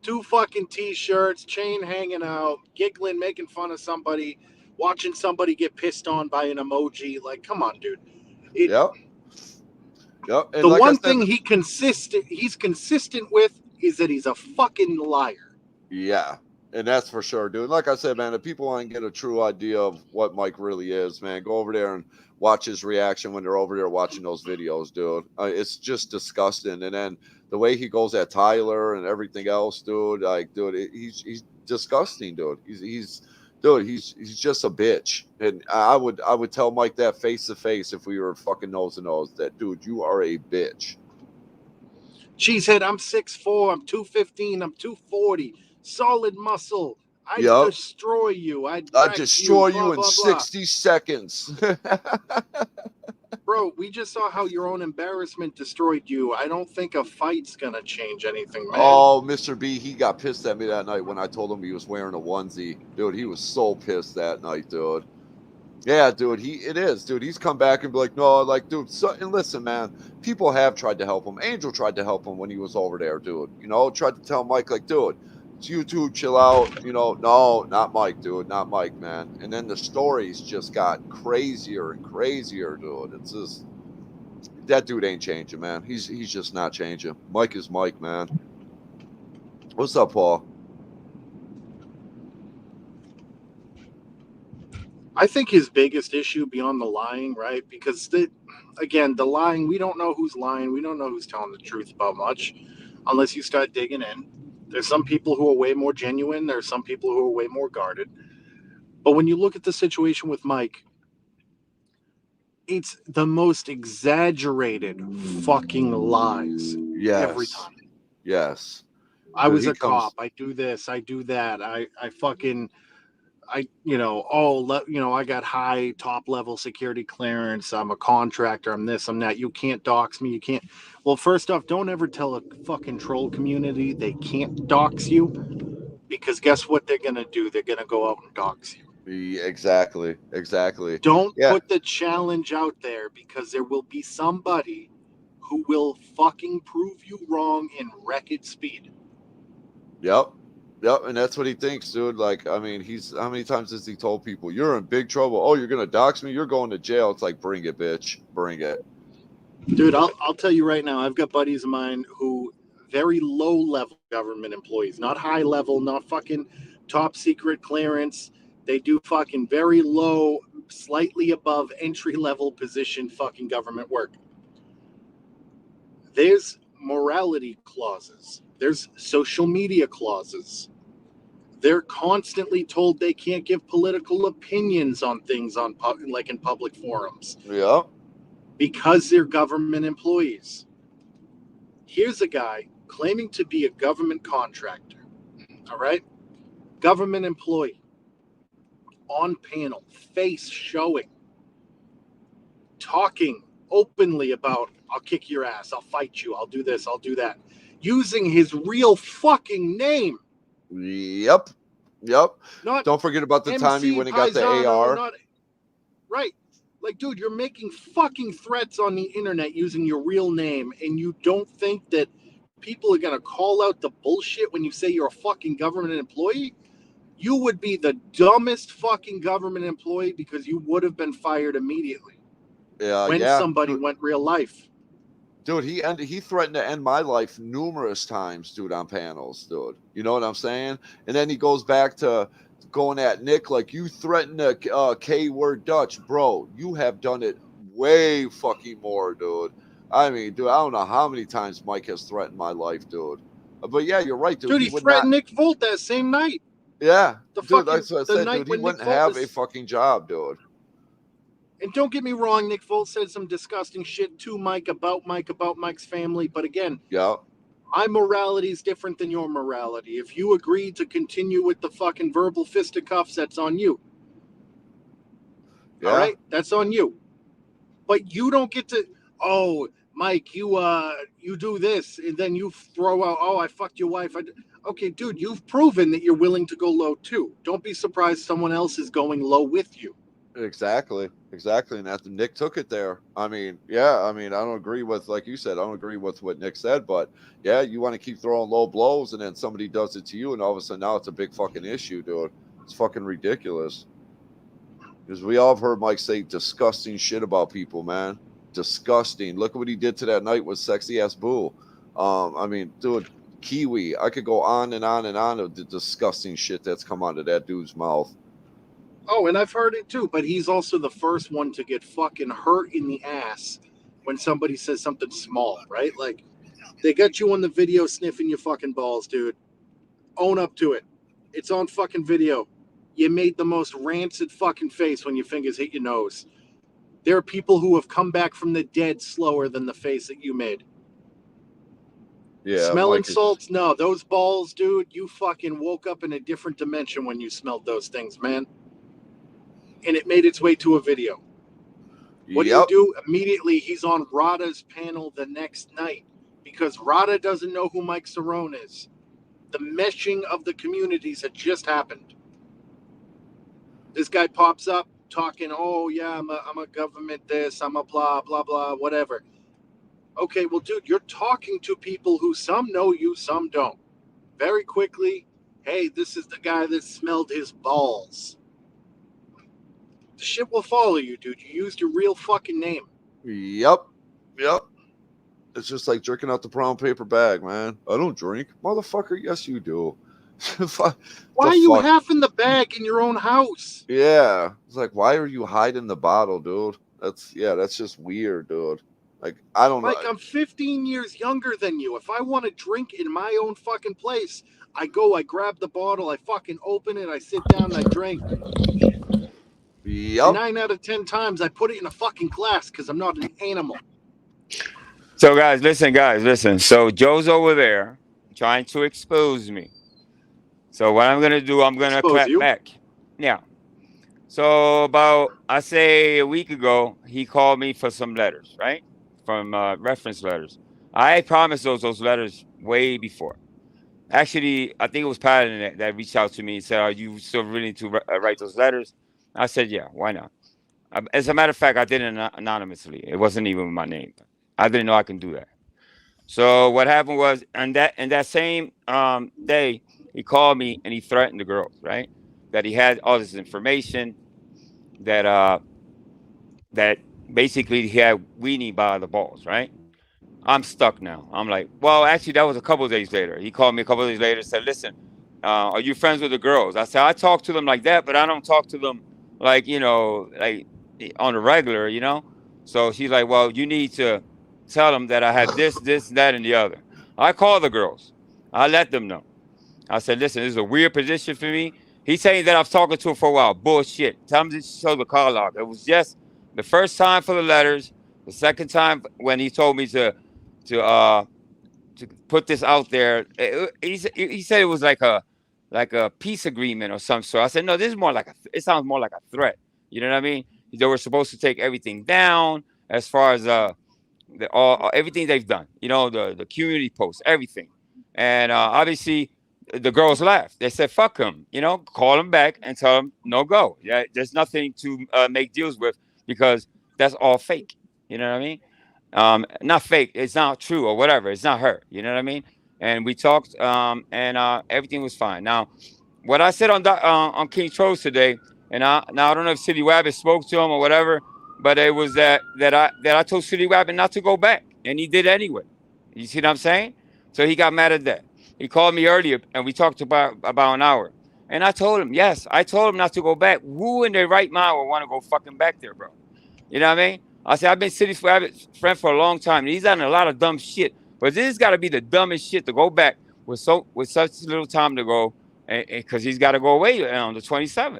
two fucking t-shirts, chain hanging out, giggling, making fun of somebody, watching somebody get pissed on by an emoji. Like, come on, dude. Yep. And the like one I said, thing he's consistent with is that he's a fucking liar. Yeah, and that's for sure, dude. Like I said, man, if people want to get a true idea of what Mike really is, man, go over there and watch his reaction when they're over there watching those videos, dude. It's just disgusting. And then the way he goes at Tyler and everything else, dude. Like, dude, he's disgusting, dude. He's just a bitch. And I would tell Mike that face to face if we were fucking nose to nose. That, dude, you are a bitch. Cheesehead, I'm 6'4", I'm 215, I'm 240, solid muscle. I destroy you. I destroy you in blah, 60 seconds. Bro, we just saw how your own embarrassment destroyed you. I don't think a fight's gonna change anything, man. Oh, Mr. B, he got pissed at me that night when I told him he was wearing a onesie. Dude, he was so pissed that night, dude. Yeah, dude, he's come back and be like, no, like, dude, and listen, man, people have tried to help him. Angel tried to help him when he was over there, dude. You know, tried to tell Mike, like, dude, it's you two, chill out. You know, no, not Mike, dude, not Mike, man. And then the stories just got crazier and crazier, dude. It's just, that dude ain't changing, man. He's just not changing. Mike is Mike, man. What's up, Paul? I think his biggest issue beyond the lying, right? Because the lying, we don't know who's lying. We don't know who's telling the truth about much unless you start digging in. There's some people who are way more genuine. There's some people who are way more guarded. But when you look at the situation with Mike, it's the most exaggerated fucking lies every time. Yes. I was a cop. I do this. I do that. I got high top level security clearance. I'm a contractor. I'm this, I'm that. You can't dox me. You can't. Well, first off, don't ever tell a fucking troll community they can't dox you, because guess what they're going to do? They're going to go out and dox you. Exactly. Don't put the challenge out there, because there will be somebody who will fucking prove you wrong in record speed. Yep, and that's what he thinks, dude. Like, I mean, how many times has he told people, you're in big trouble? Oh, you're gonna dox me? You're going to jail. It's like, bring it, bitch. Bring it. Dude, I'll tell you right now, I've got buddies of mine who very low level government employees, not high level, not fucking top secret clearance. They do fucking very low, slightly above entry level position fucking government work. There's morality clauses. There's social media clauses. They're constantly told they can't give political opinions on things like in public forums. Yeah. Because they're government employees. Here's a guy claiming to be a government contractor. All right? Government employee. On panel, face showing. Talking openly about, I'll kick your ass, I'll fight you, I'll do this, I'll do that. Using his real fucking name. Yep. Don't forget about the time he went and got the AR. Right. Like, dude, you're making fucking threats on the internet using your real name, and you don't think that people are going to call out the bullshit when you say you're a fucking government employee? you would be the dumbest fucking government employee because you would have been fired immediately when somebody went real life. Dude, he threatened to end my life numerous times, dude, on panels, dude. You know what I'm saying? And then he goes back to going at Nick like, you threatened a K-word Dutch. Bro, you have done it way fucking more, dude. I mean, dude, I don't know how many times Mike has threatened my life, dude. But yeah, you're right, dude. Dude, he threatened Nick Volt that same night. Yeah. That's what I said, dude. He wouldn't have a fucking job, dude. And don't get me wrong, Nick Volt said some disgusting shit to Mike, about Mike's family. But again, my morality is different than your morality. If you agree to continue with the fucking verbal fisticuffs, that's on you. Yeah. All right? That's on you. But you don't get to, oh, Mike, you do this, and then you throw out, oh, I fucked your wife. Okay, dude, you've proven that you're willing to go low too. Don't be surprised someone else is going low with you. Exactly. And after Nick took it there, I mean, I don't agree with, like you said, I don't agree with what Nick said, but yeah, you want to keep throwing low blows, and then somebody does it to you, and all of a sudden now it's a big fucking issue, dude. It's fucking ridiculous. Because we all have heard Mike say disgusting shit about people, man. Disgusting. Look at what he did to that night with sexy ass Boo. I mean, dude, Kiwi. I could go on and on and on of the disgusting shit that's come out of that dude's mouth. Oh, and I've heard it too, but he's also the first one to get fucking hurt in the ass when somebody says something small, right? Like, they got you on the video sniffing your fucking balls, dude. Own up to it. It's on fucking video. You made the most rancid fucking face when your fingers hit your nose. There are people who have come back from the dead slower than the face that you made. Yeah. Smelling salts? No, those balls, dude, you fucking woke up in a different dimension when you smelled those things, man. And it made its way to a video. What do you do? Immediately, he's on Rada's panel the next night because Rada doesn't know who Mike Cerrone is. The meshing of the communities had just happened. This guy pops up talking, oh, yeah, I'm a government this, I'm a blah, blah, blah, whatever. Okay, well, dude, you're talking to people who some know you, some don't. Very quickly, hey, this is the guy that smelled his balls. The shit will follow you, dude. You used your real fucking name. Yep. It's just like jerking out the brown paper bag, man. I don't drink. Motherfucker, yes, you do. Why are you half in the bag in your own house? Yeah. It's like, why are you hiding the bottle, dude? That's just weird, dude. Like, I don't know. Like, I'm 15 years younger than you. If I want to drink in my own fucking place, I go, I grab the bottle, I fucking open it, I sit down, and I drink. Yep. 9 out of 10 times, I put it in a fucking glass because I'm not an animal. So, guys, listen. So, Joe's over there trying to expose me. So, what I'm going to do, I'm going to clap back. Yeah. So, I say a week ago, he called me for some letters, right? From reference letters. I promised those letters way before. Actually, I think it was Patton that reached out to me and said, are you still willing to write those letters? I said, yeah, why not? As a matter of fact, I did it anonymously. It wasn't even my name. I didn't know I can do that. So what happened was, in that same day, he called me and he threatened the girls, right? That he had all this information, that basically he had weenie by the balls, right? I'm stuck now. I'm like, well, actually, that was a couple of days later. He called me a couple of days later and said, listen, are you friends with the girls? I said, I talk to them like that, but I don't talk to them like, like on the regular, So she's like, well, you need to tell them that I had this, that, and the other. I called the girls. I let them know. I said, listen, this is a weird position for me. He's saying that I've talked to him for a while. Bullshit. Tell him to show the call log. It was just the first time for the letters. The second time when he told me to put this out there, he said it was like a peace agreement or some sort. I said, no, this is more like it sounds more like a threat. You know what I mean? They were supposed to take everything down as far as everything they've done. The community posts, everything. And obviously the girls laughed. They said, fuck him, call him back and tell him no go. Yeah, there's nothing to make deals with because that's all fake. You know what I mean? Not fake. It's not true or whatever. It's not her. You know what I mean? And we talked and everything was fine. Now, what I said on King Trolls today, and now I don't know if City Wabbit spoke to him or whatever, but it was that I told City Wabbit not to go back, and he did anyway. You see what I'm saying? So he got mad at that. He called me earlier, and we talked about an hour. And I told him, yes, I told him not to go back. Who in their right mind would want to go fucking back there, bro? You know what I mean? I said, I've been City Wabbit's friend for a long time. And he's done a lot of dumb shit. But this has got to be the dumbest shit to go back with such little time to go, because he's got to go away on the 27th.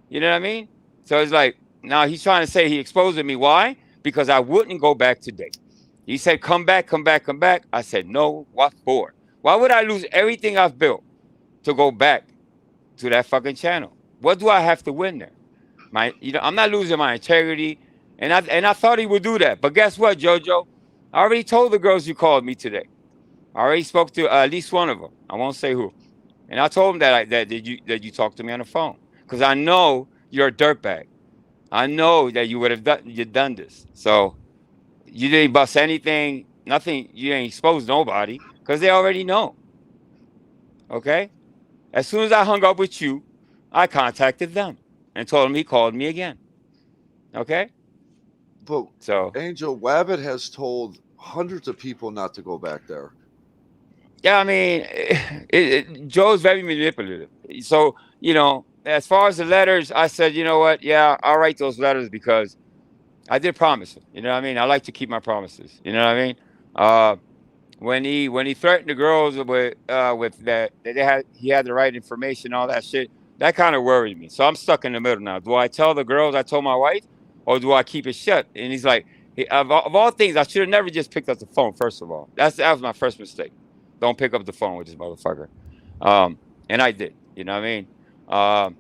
You know what I mean? So it's like, now he's trying to say he exposed me. Why? Because I wouldn't go back today. He said, come back, come back, come back. I said, no, what for? Why would I lose everything I've built to go back to that fucking channel? What do I have to win there? I'm not losing my integrity. And I thought he would do that. But guess what, JoJo? I already told the girls you called me today. I already spoke to at least one of them. I won't say who. And I told them that you talked to me on the phone. Because I know you're a dirtbag. I know that you would have done this. So you didn't bust anything, nothing. You ain't exposed nobody because they already know. Okay? As soon as I hung up with you, I contacted them and told them he called me again. Okay? But so Angel Wabbit has told hundreds of people not to go back there. Yeah, I mean, Joe's very manipulative. So, as far as the letters, I said, you know what? Yeah, I'll write those letters because I did promise him. You know what I mean? I like to keep my promises. You know what I mean? When he threatened the girls with that he had the right information, all that shit, that kind of worried me. So I'm stuck in the middle now. Do I tell the girls I told my wife, or do I keep it shut? And he's like, of all things, I should have never just picked up the phone. First of all, that was my first mistake. Don't pick up the phone with this motherfucker. And I did. You know what I mean?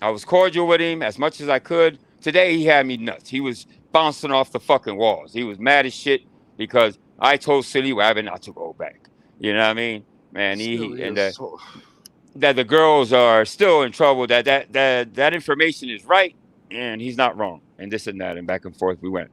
I was cordial with him as much as I could. Today he had me nuts. He was bouncing off the fucking walls. He was mad as shit because I told Silly Wabbit not to go back. You know what I mean? Man, that the girls are still in trouble. That information is right, and he's not wrong. And this and that, and back and forth we went.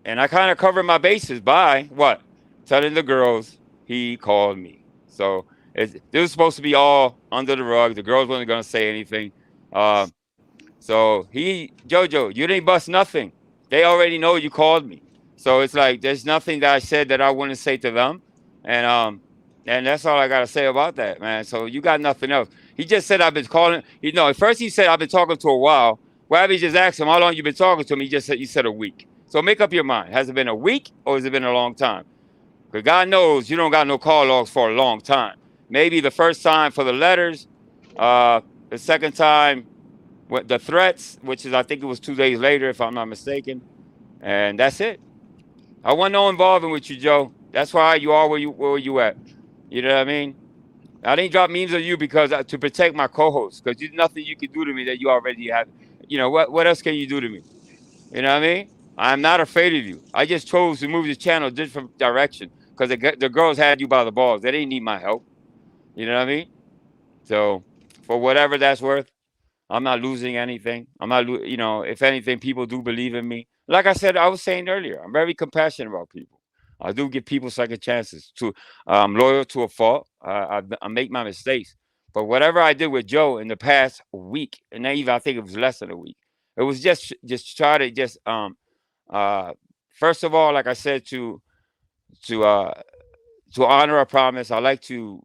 And I kind of covered my bases by what? Telling the girls he called me. So this was supposed to be all under the rug. The girls weren't going to say anything. So JoJo, you didn't bust nothing. They already know you called me. So it's like there's nothing that I said that I wouldn't say to them. And that's all I got to say about that, man. So you got nothing else. He just said I've been calling. At first he said I've been talking to a while. Wabby just asked him how long you been talking to him. He said a week. So make up your mind. Has it been a week or has it been a long time? Because God knows you don't got no call logs for a long time. Maybe the first time for the letters, the second time with the threats, which is I think it was 2 days later, if I'm not mistaken. And that's it. I want no involvement with you, Joe. That's why you are where you at. You know what I mean? I didn't drop memes of you because to protect my co-host. Because there's nothing you can do to me that you already have. What else can you do to me? You know what I mean? I'm not afraid of you. I just chose to move the channel a different direction because the girls had you by the balls. They didn't need my help. You know what I mean? So for whatever that's worth, I'm not losing anything. I'm not, if anything, people do believe in me. Like I said, I was saying earlier, I'm very compassionate about people. I do give people second chances. I'm loyal to a fault. I make my mistakes. But whatever I did with Joe in the past week, and even I think it was less than a week, it was just try to just first of all, like I said, to honor a promise. I like to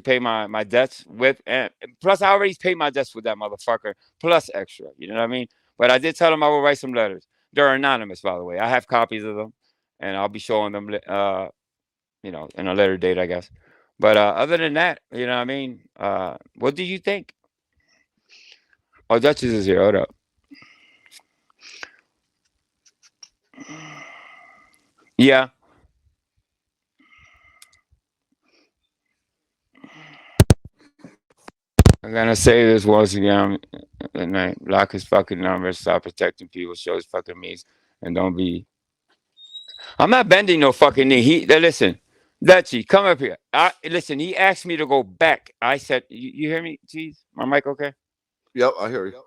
pay my debts with, and plus I already paid my debts with that motherfucker, plus extra. You know what I mean? But I did tell him I will write some letters. They're anonymous, by the way. I have copies of them, and I'll be showing them, in a later date, I guess. But other than that, you know what I mean? What do you think? Oh, Duchess is here. Hold up. Yeah. I'm gonna say this once again, and I block his fucking numbers, stop protecting people, show his fucking means, and don't be. I'm not bending no fucking knee. Listen, Dutchie, come up here. Listen. He asked me to go back. I said, "You hear me? Jeez, my mic okay?" Yep, I hear you.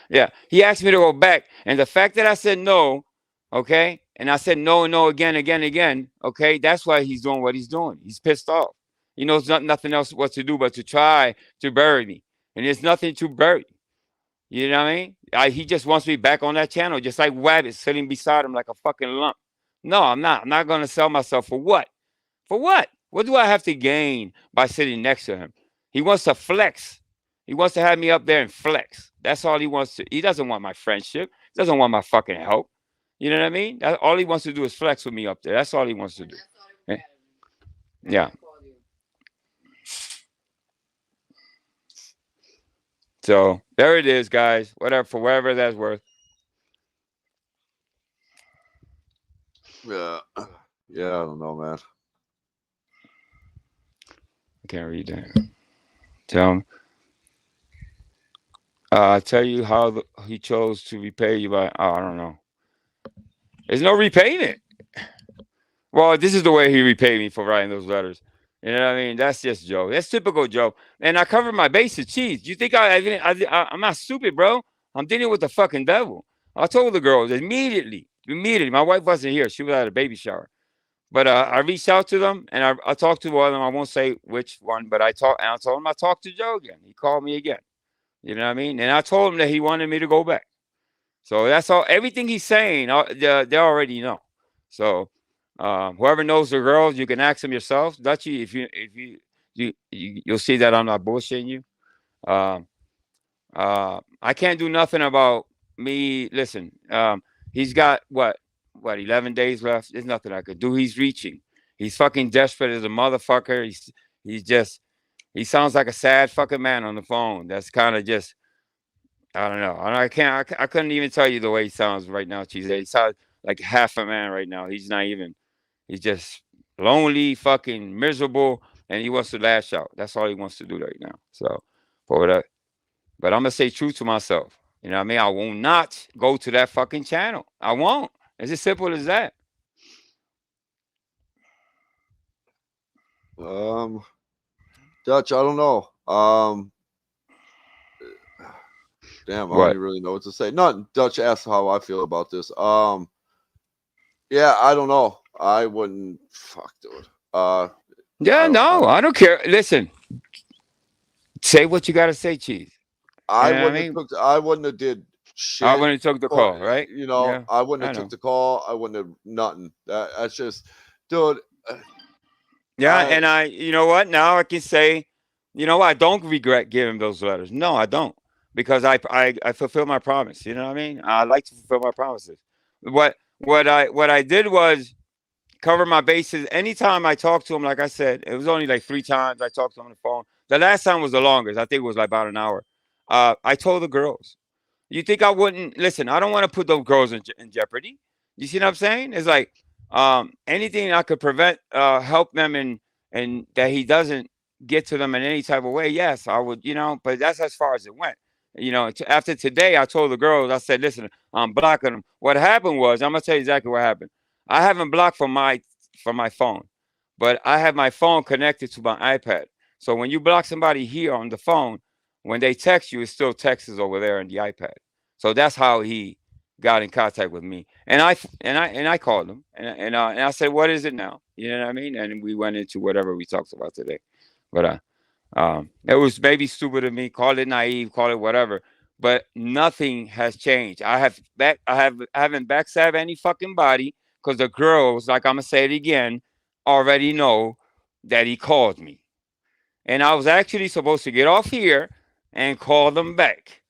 Yeah, he asked me to go back, and the fact that I said no, okay, and I said no again, okay, that's why he's doing what he's doing. He's pissed off. He knows nothing else what to do but to try to bury me. And there's nothing to bury. You know what I mean? He just wants me back on that channel, just like Wabbit sitting beside him like a fucking lump. No, I'm not. I'm not going to sell myself for what? For what? What do I have to gain by sitting next to him? He wants to flex. He wants to have me up there and flex. That's all he wants to. He doesn't want my friendship. He doesn't want my fucking help. You know what I mean? All he wants to do is flex with me up there. That's all he wants to do. Yeah. So there it is, guys. Whatever, for whatever that's worth. Yeah. Yeah, I don't know, man. I can't read that. Tell you how he chose to repay you by. Oh, I don't know. There's no repayment. Well, this is the way he repaid me for writing those letters. You know what I mean? That's just Joe. That's typical Joe. And I covered my bases. Cheese. You think I'm not stupid, bro? I'm dealing with the fucking devil. I told the girls immediately. My wife wasn't here. She was at a baby shower. But I reached out to them and I talked to one of them. I won't say which one, but I told him I talked to Joe again. He called me again. You know what I mean? And I told him that he wanted me to go back. So that's all. Everything he's saying, they already know. So whoever knows the girls, you can ask them yourself. Dutchy, you'll see that I'm not bullshitting you. I can't do nothing about me. Listen, he's got what 11 days left. There's nothing I could do. He's reaching. He's fucking desperate as a motherfucker. He sounds like a sad fucking man on the phone. That's kind of just, I don't know. I couldn't even tell you the way he sounds right now, Cheese. He sounds like half a man right now. He's not even, he's just lonely, fucking miserable, and he wants to lash out. That's all he wants to do right now. So, but I'm going to stay true to myself. You know what I mean? I will not go to that fucking channel. I won't. It's as simple as that. Dutch, I don't know. Damn, I don't even really know what to say. Nothing. Dutch asked how I feel about this. Yeah, I don't know. I wouldn't. Fuck, dude. Yeah, no, I don't care. Listen, say what you got to say, Cheese. I wouldn't have did shit. I wouldn't have took the call, right? You know, Yeah, I wouldn't have took the call. I wouldn't have nothing. That's just, dude. Yeah, you know what? Now I can say, you know, I don't regret giving those letters. No, I don't, because I fulfilled my promise. You know what I mean? I like to fulfill my promises. What I did was cover my bases. Anytime I talked to him, like I said, it was only like 3 times I talked to him on the phone. The last time was the longest. I think it was like about an hour. I told the girls, you think I wouldn't listen? I don't want to put those girls in jeopardy. You see what I'm saying? It's like anything I could prevent, help them, and that he doesn't get to them in any type of way. Yes, I would. You know, but that's as far as it went. You know, after today, I told the girls, I said, listen, I'm blocking them. What happened was, I'm gonna tell you exactly what happened. I haven't blocked from my phone, but I have my phone connected to my iPad. So when you block somebody here on the phone, when they text you, it still texts over there on the iPad. So that's how he got in contact with me. And I called him and I said, what is it now? You know what I mean? And we went into whatever we talked about today. But it was maybe stupid of me, call it naive, call it whatever. But nothing has changed. I haven't backstabbed any fucking body, because the girls, like I'm gonna say it again, already know that he called me. And I was actually supposed to get off here and call them back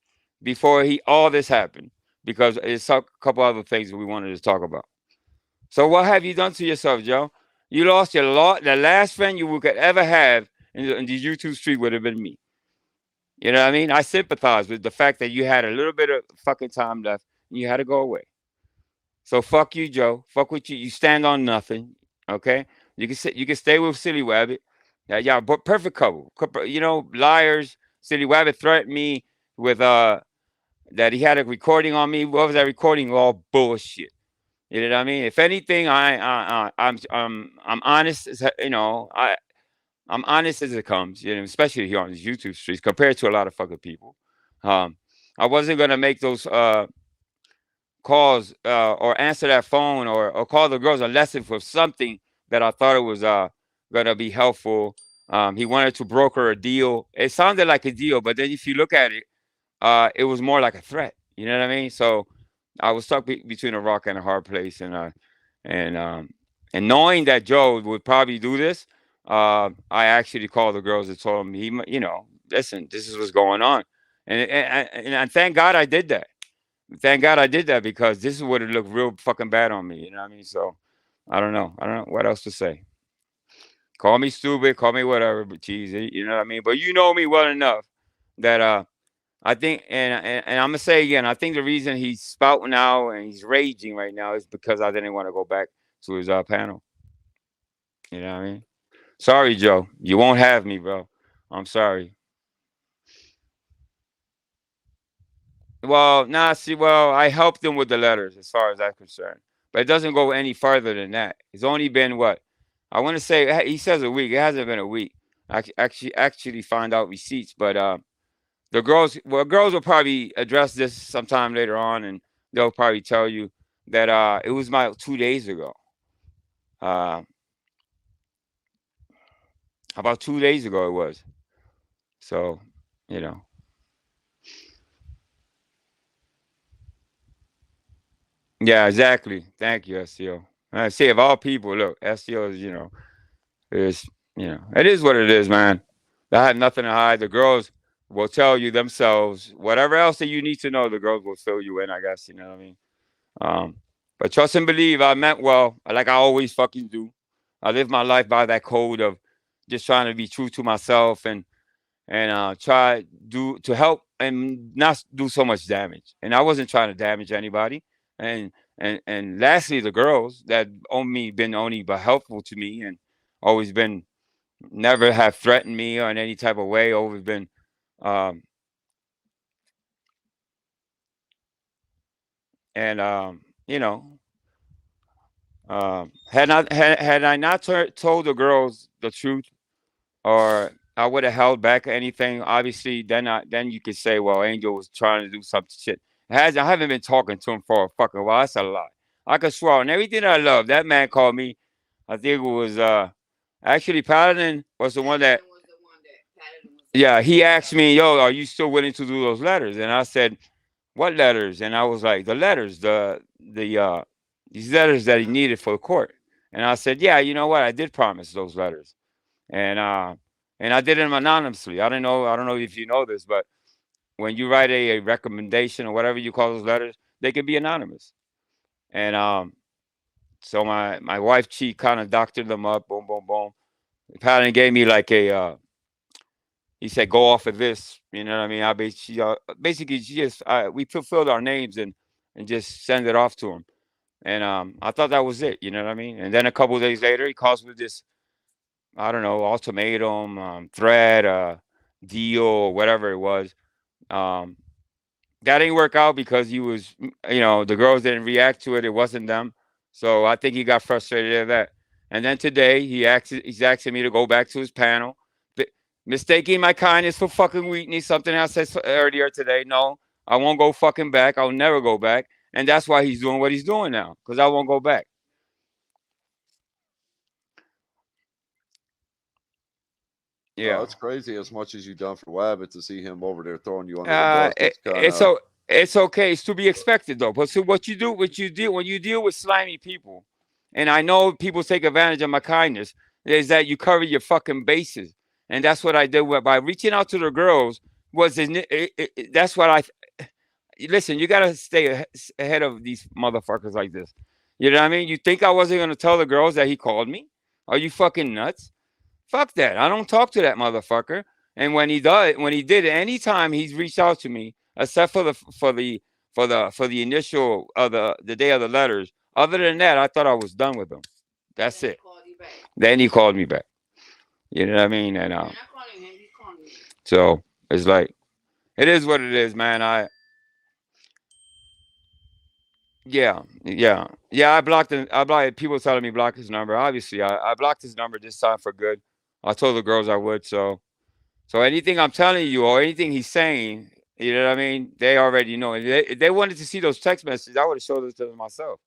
before all this happened, because it's a couple other things we wanted to talk about. So what have you done to yourself, Joe? You lost the last friend you could ever have in the YouTube street would have been me. You know what I mean? I sympathize with the fact that you had a little bit of fucking time left and you had to go away. So fuck you, Joe. Fuck with you. You stand on nothing. Okay? You can stay with Silly Wabbit. Yeah, but perfect couple. You know, liars. Silly Wabbit threatened me with that he had a recording on me. What was that recording? All bullshit. You know what I mean? If anything, I'm honest as you know. I'm honest as it comes. You know, especially here on these YouTube streets, compared to a lot of fucking people. I wasn't gonna make those calls or answer that phone or call the girls unless it was something that I thought it was gonna be helpful He wanted to broker a deal. It sounded like a deal, but then if you look at it, it was more like a threat. You know what I mean? So I was stuck between a rock and a hard place, and um, and knowing that Joe would probably do this, I actually called the girls and told them, listen, this is what's going on, and thank God I did that. Thank God I did that because this would have looked real fucking bad on me. You know what I mean? So I don't know. I don't know what else to say. Call me stupid, call me whatever, but geez, you know what I mean? But you know me well enough that I think, and I'm gonna say again, I think the reason he's spouting now and he's raging right now is because I didn't want to go back to his panel. You know what I mean? Sorry, Joe, you won't have me, bro. I'm sorry. Well, nah, see, well, I helped him with the letters as far as I'm concerned, but it doesn't go any further than that. It's only been what I want to say. He says a week. It hasn't been a week. I actually find out receipts, but the girls will probably address this sometime later on, and they'll probably tell you that it was about 2 days ago. About 2 days ago it was. So, you know. Yeah, exactly. Thank you, SEO. I say of all people, look, SEO is, it is what it is, man. I have nothing to hide. The girls will tell you themselves whatever else that you need to know. The girls will fill you in, I guess. You know what I mean? But trust and believe, I meant well, like I always fucking do. I live my life by that code of just trying to be true to myself and try to help and not do so much damage. And I wasn't trying to damage anybody. And lastly, the girls that been only but helpful to me and always been never have threatened me or in any type of way. Always been um, and you know had I not told the girls the truth, or I would have held back anything. Obviously, then you could say, well, Angel was trying to do some shit. I haven't been talking to him for a fucking while. That's a lie. I could swear on everything I love. That man called me. I think it was actually Paladin was the one that. Yeah, he asked me, "Yo, are you still willing to do those letters?" And I said, "What letters?" And I was like, "The letters, these letters that he needed for the court." And I said, "Yeah, you know what? I did promise those letters." And I did them anonymously. I don't know if you know this, but when you write a recommendation or whatever you call those letters, they can be anonymous. And so my wife, she kind of doctored them up, boom, boom, boom. Paladin gave me like he said, go off of this. You know what I mean? Basically, she just we fulfilled our names and just send it off to him. And I thought that was it. You know what I mean? And then a couple of days later, he calls with this, I don't know, ultimatum, threat, deal, whatever it was. That didn't work out because he was, the girls didn't react to it. It wasn't them. So I think he got frustrated at that. And then today he's asking me to go back to his panel, mistaking my kindness for fucking weakness. Something I said earlier today. No, I won't go fucking back. I'll never go back. And that's why he's doing what he's doing now, because I won't go back. Yeah, it's crazy as much as you've done for Wabbit to see him over there throwing you under the bus. It's okay. It's to be expected though. But so when you deal with slimy people, and I know people take advantage of my kindness, is that you cover your fucking bases, and that's what I did by reaching out to the girls. That's what I listen. You gotta stay ahead of these motherfuckers like this. You know what I mean? You think I wasn't gonna tell the girls that he called me? Are you fucking nuts? Fuck that. I don't talk to that motherfucker. And when he did, anytime he's reached out to me, except for the initial of the day of the letters. Other than that, I thought I was done with him. That's it. Then he called me back. You know what I mean? And so it's like, it is what it is, man. Yeah. I blocked him. People telling me block his number. Obviously, I blocked his number this time for good. I told the girls I would. So anything I'm telling you or anything he's saying, you know what I mean? They already know. If they wanted to see those text messages, I would have showed it to them myself.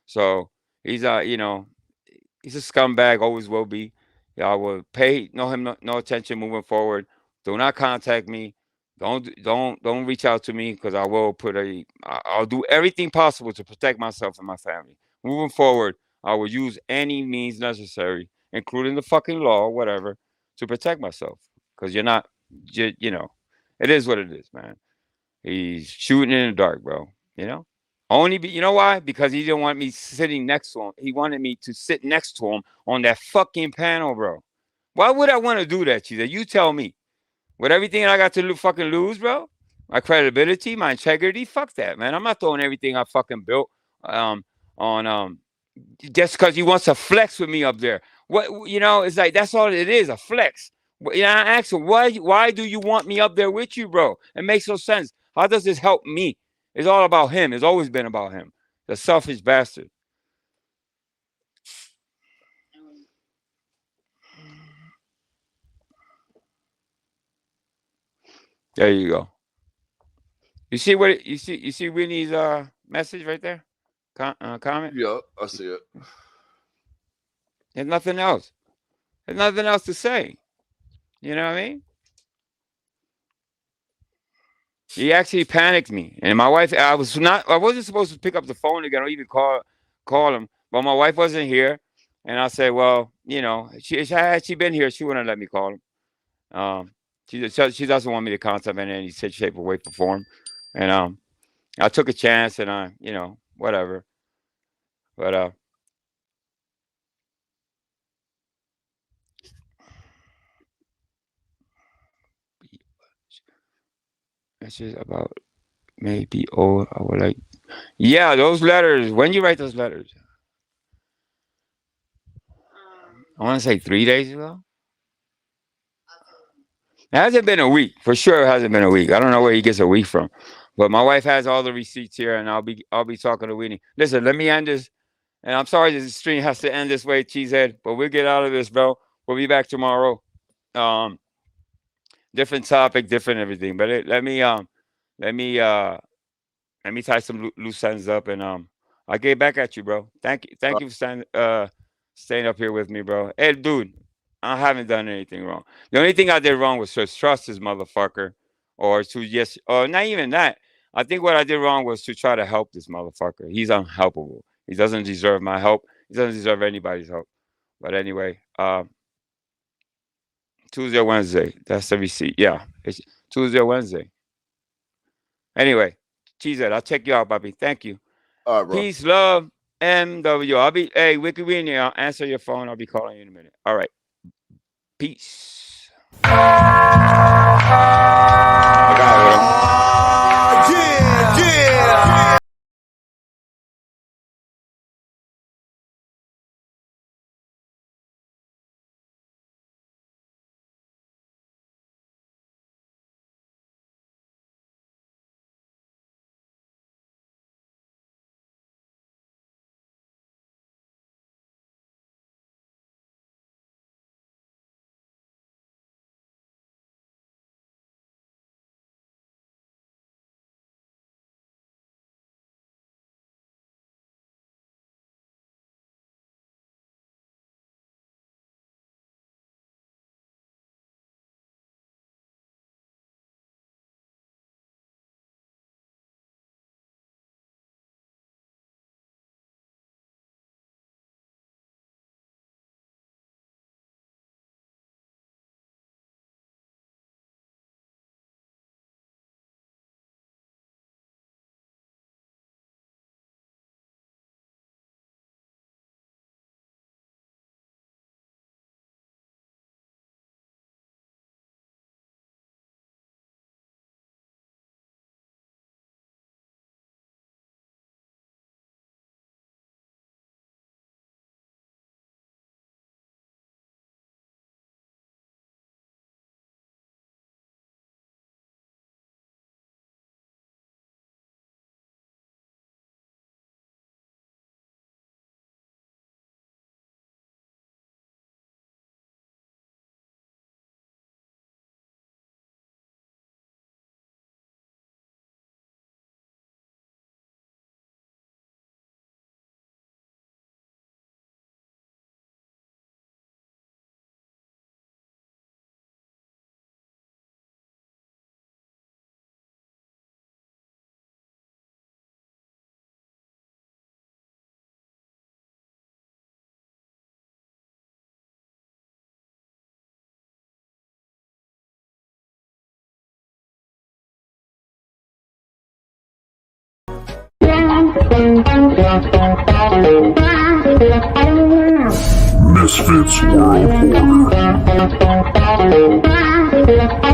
So he's he's a scumbag, always will be. I will pay no attention moving forward. Do not contact me. Don't reach out to me because I'll do everything possible to protect myself and my family. Moving forward, I will use any means necessary, including the fucking law or whatever, to protect myself. Because you're not, you know, it is what it is, man. He's shooting in the dark, bro. You know, you know why? Because he didn't want me sitting next to him. He wanted me to sit next to him on that fucking panel, bro. Why would I want to do that, Cheetah? You tell me. With everything I got to fucking lose, bro, my credibility, my integrity, fuck that, man. I'm not throwing everything I fucking built on just because he wants to flex with me up there. What it's like that's all it is, a flex. I asked him, why do you want me up there with you, bro? It makes no sense. How does this help me? It's all about him. It's always been about him. The selfish bastard. There you go. You see what you see? You see Winnie's message right there? Comment. Yeah, I see it. There's nothing else. There's nothing else to say. You know what I mean? He actually panicked me, and my wife. I wasn't supposed to pick up the phone again or even call him, but my wife wasn't here, and I said, well, had she been here, she wouldn't let me call him. She doesn't want me to contact him in any shape or way, or form, and I took a chance, and whatever, but it's just about maybe old. I would like, yeah, those letters. When you write those letters, I want to say 3 days ago. It hasn't been a week. For sure it hasn't been a week. I don't know where he gets a week from. But my wife has all the receipts here, and I'll be talking to Winnie. Listen, let me end this. And I'm sorry this stream has to end this way, Cheesehead, but we'll get out of this, bro. We'll be back tomorrow. Different topic, different everything. But let me tie some loose ends up, and I'll get back at you, bro. Thank you for staying up here with me, bro. Hey, dude, I haven't done anything wrong. The only thing I did wrong was to trust this motherfucker, or not even that. I think what I did wrong was to try to help this motherfucker. He's unhelpable. He doesn't deserve my help. He doesn't deserve anybody's help. But anyway, Tuesday or Wednesday. That's the receipt. Yeah, it's Tuesday or Wednesday. Anyway, Cheesehead, I'll check you out, Bobby. Thank you. All right, bro. Peace, love, MW. Hey, Wiki Winnie, I'll answer your phone. I'll be calling you in a minute. All right. Peace. I got it. Misfits World Order.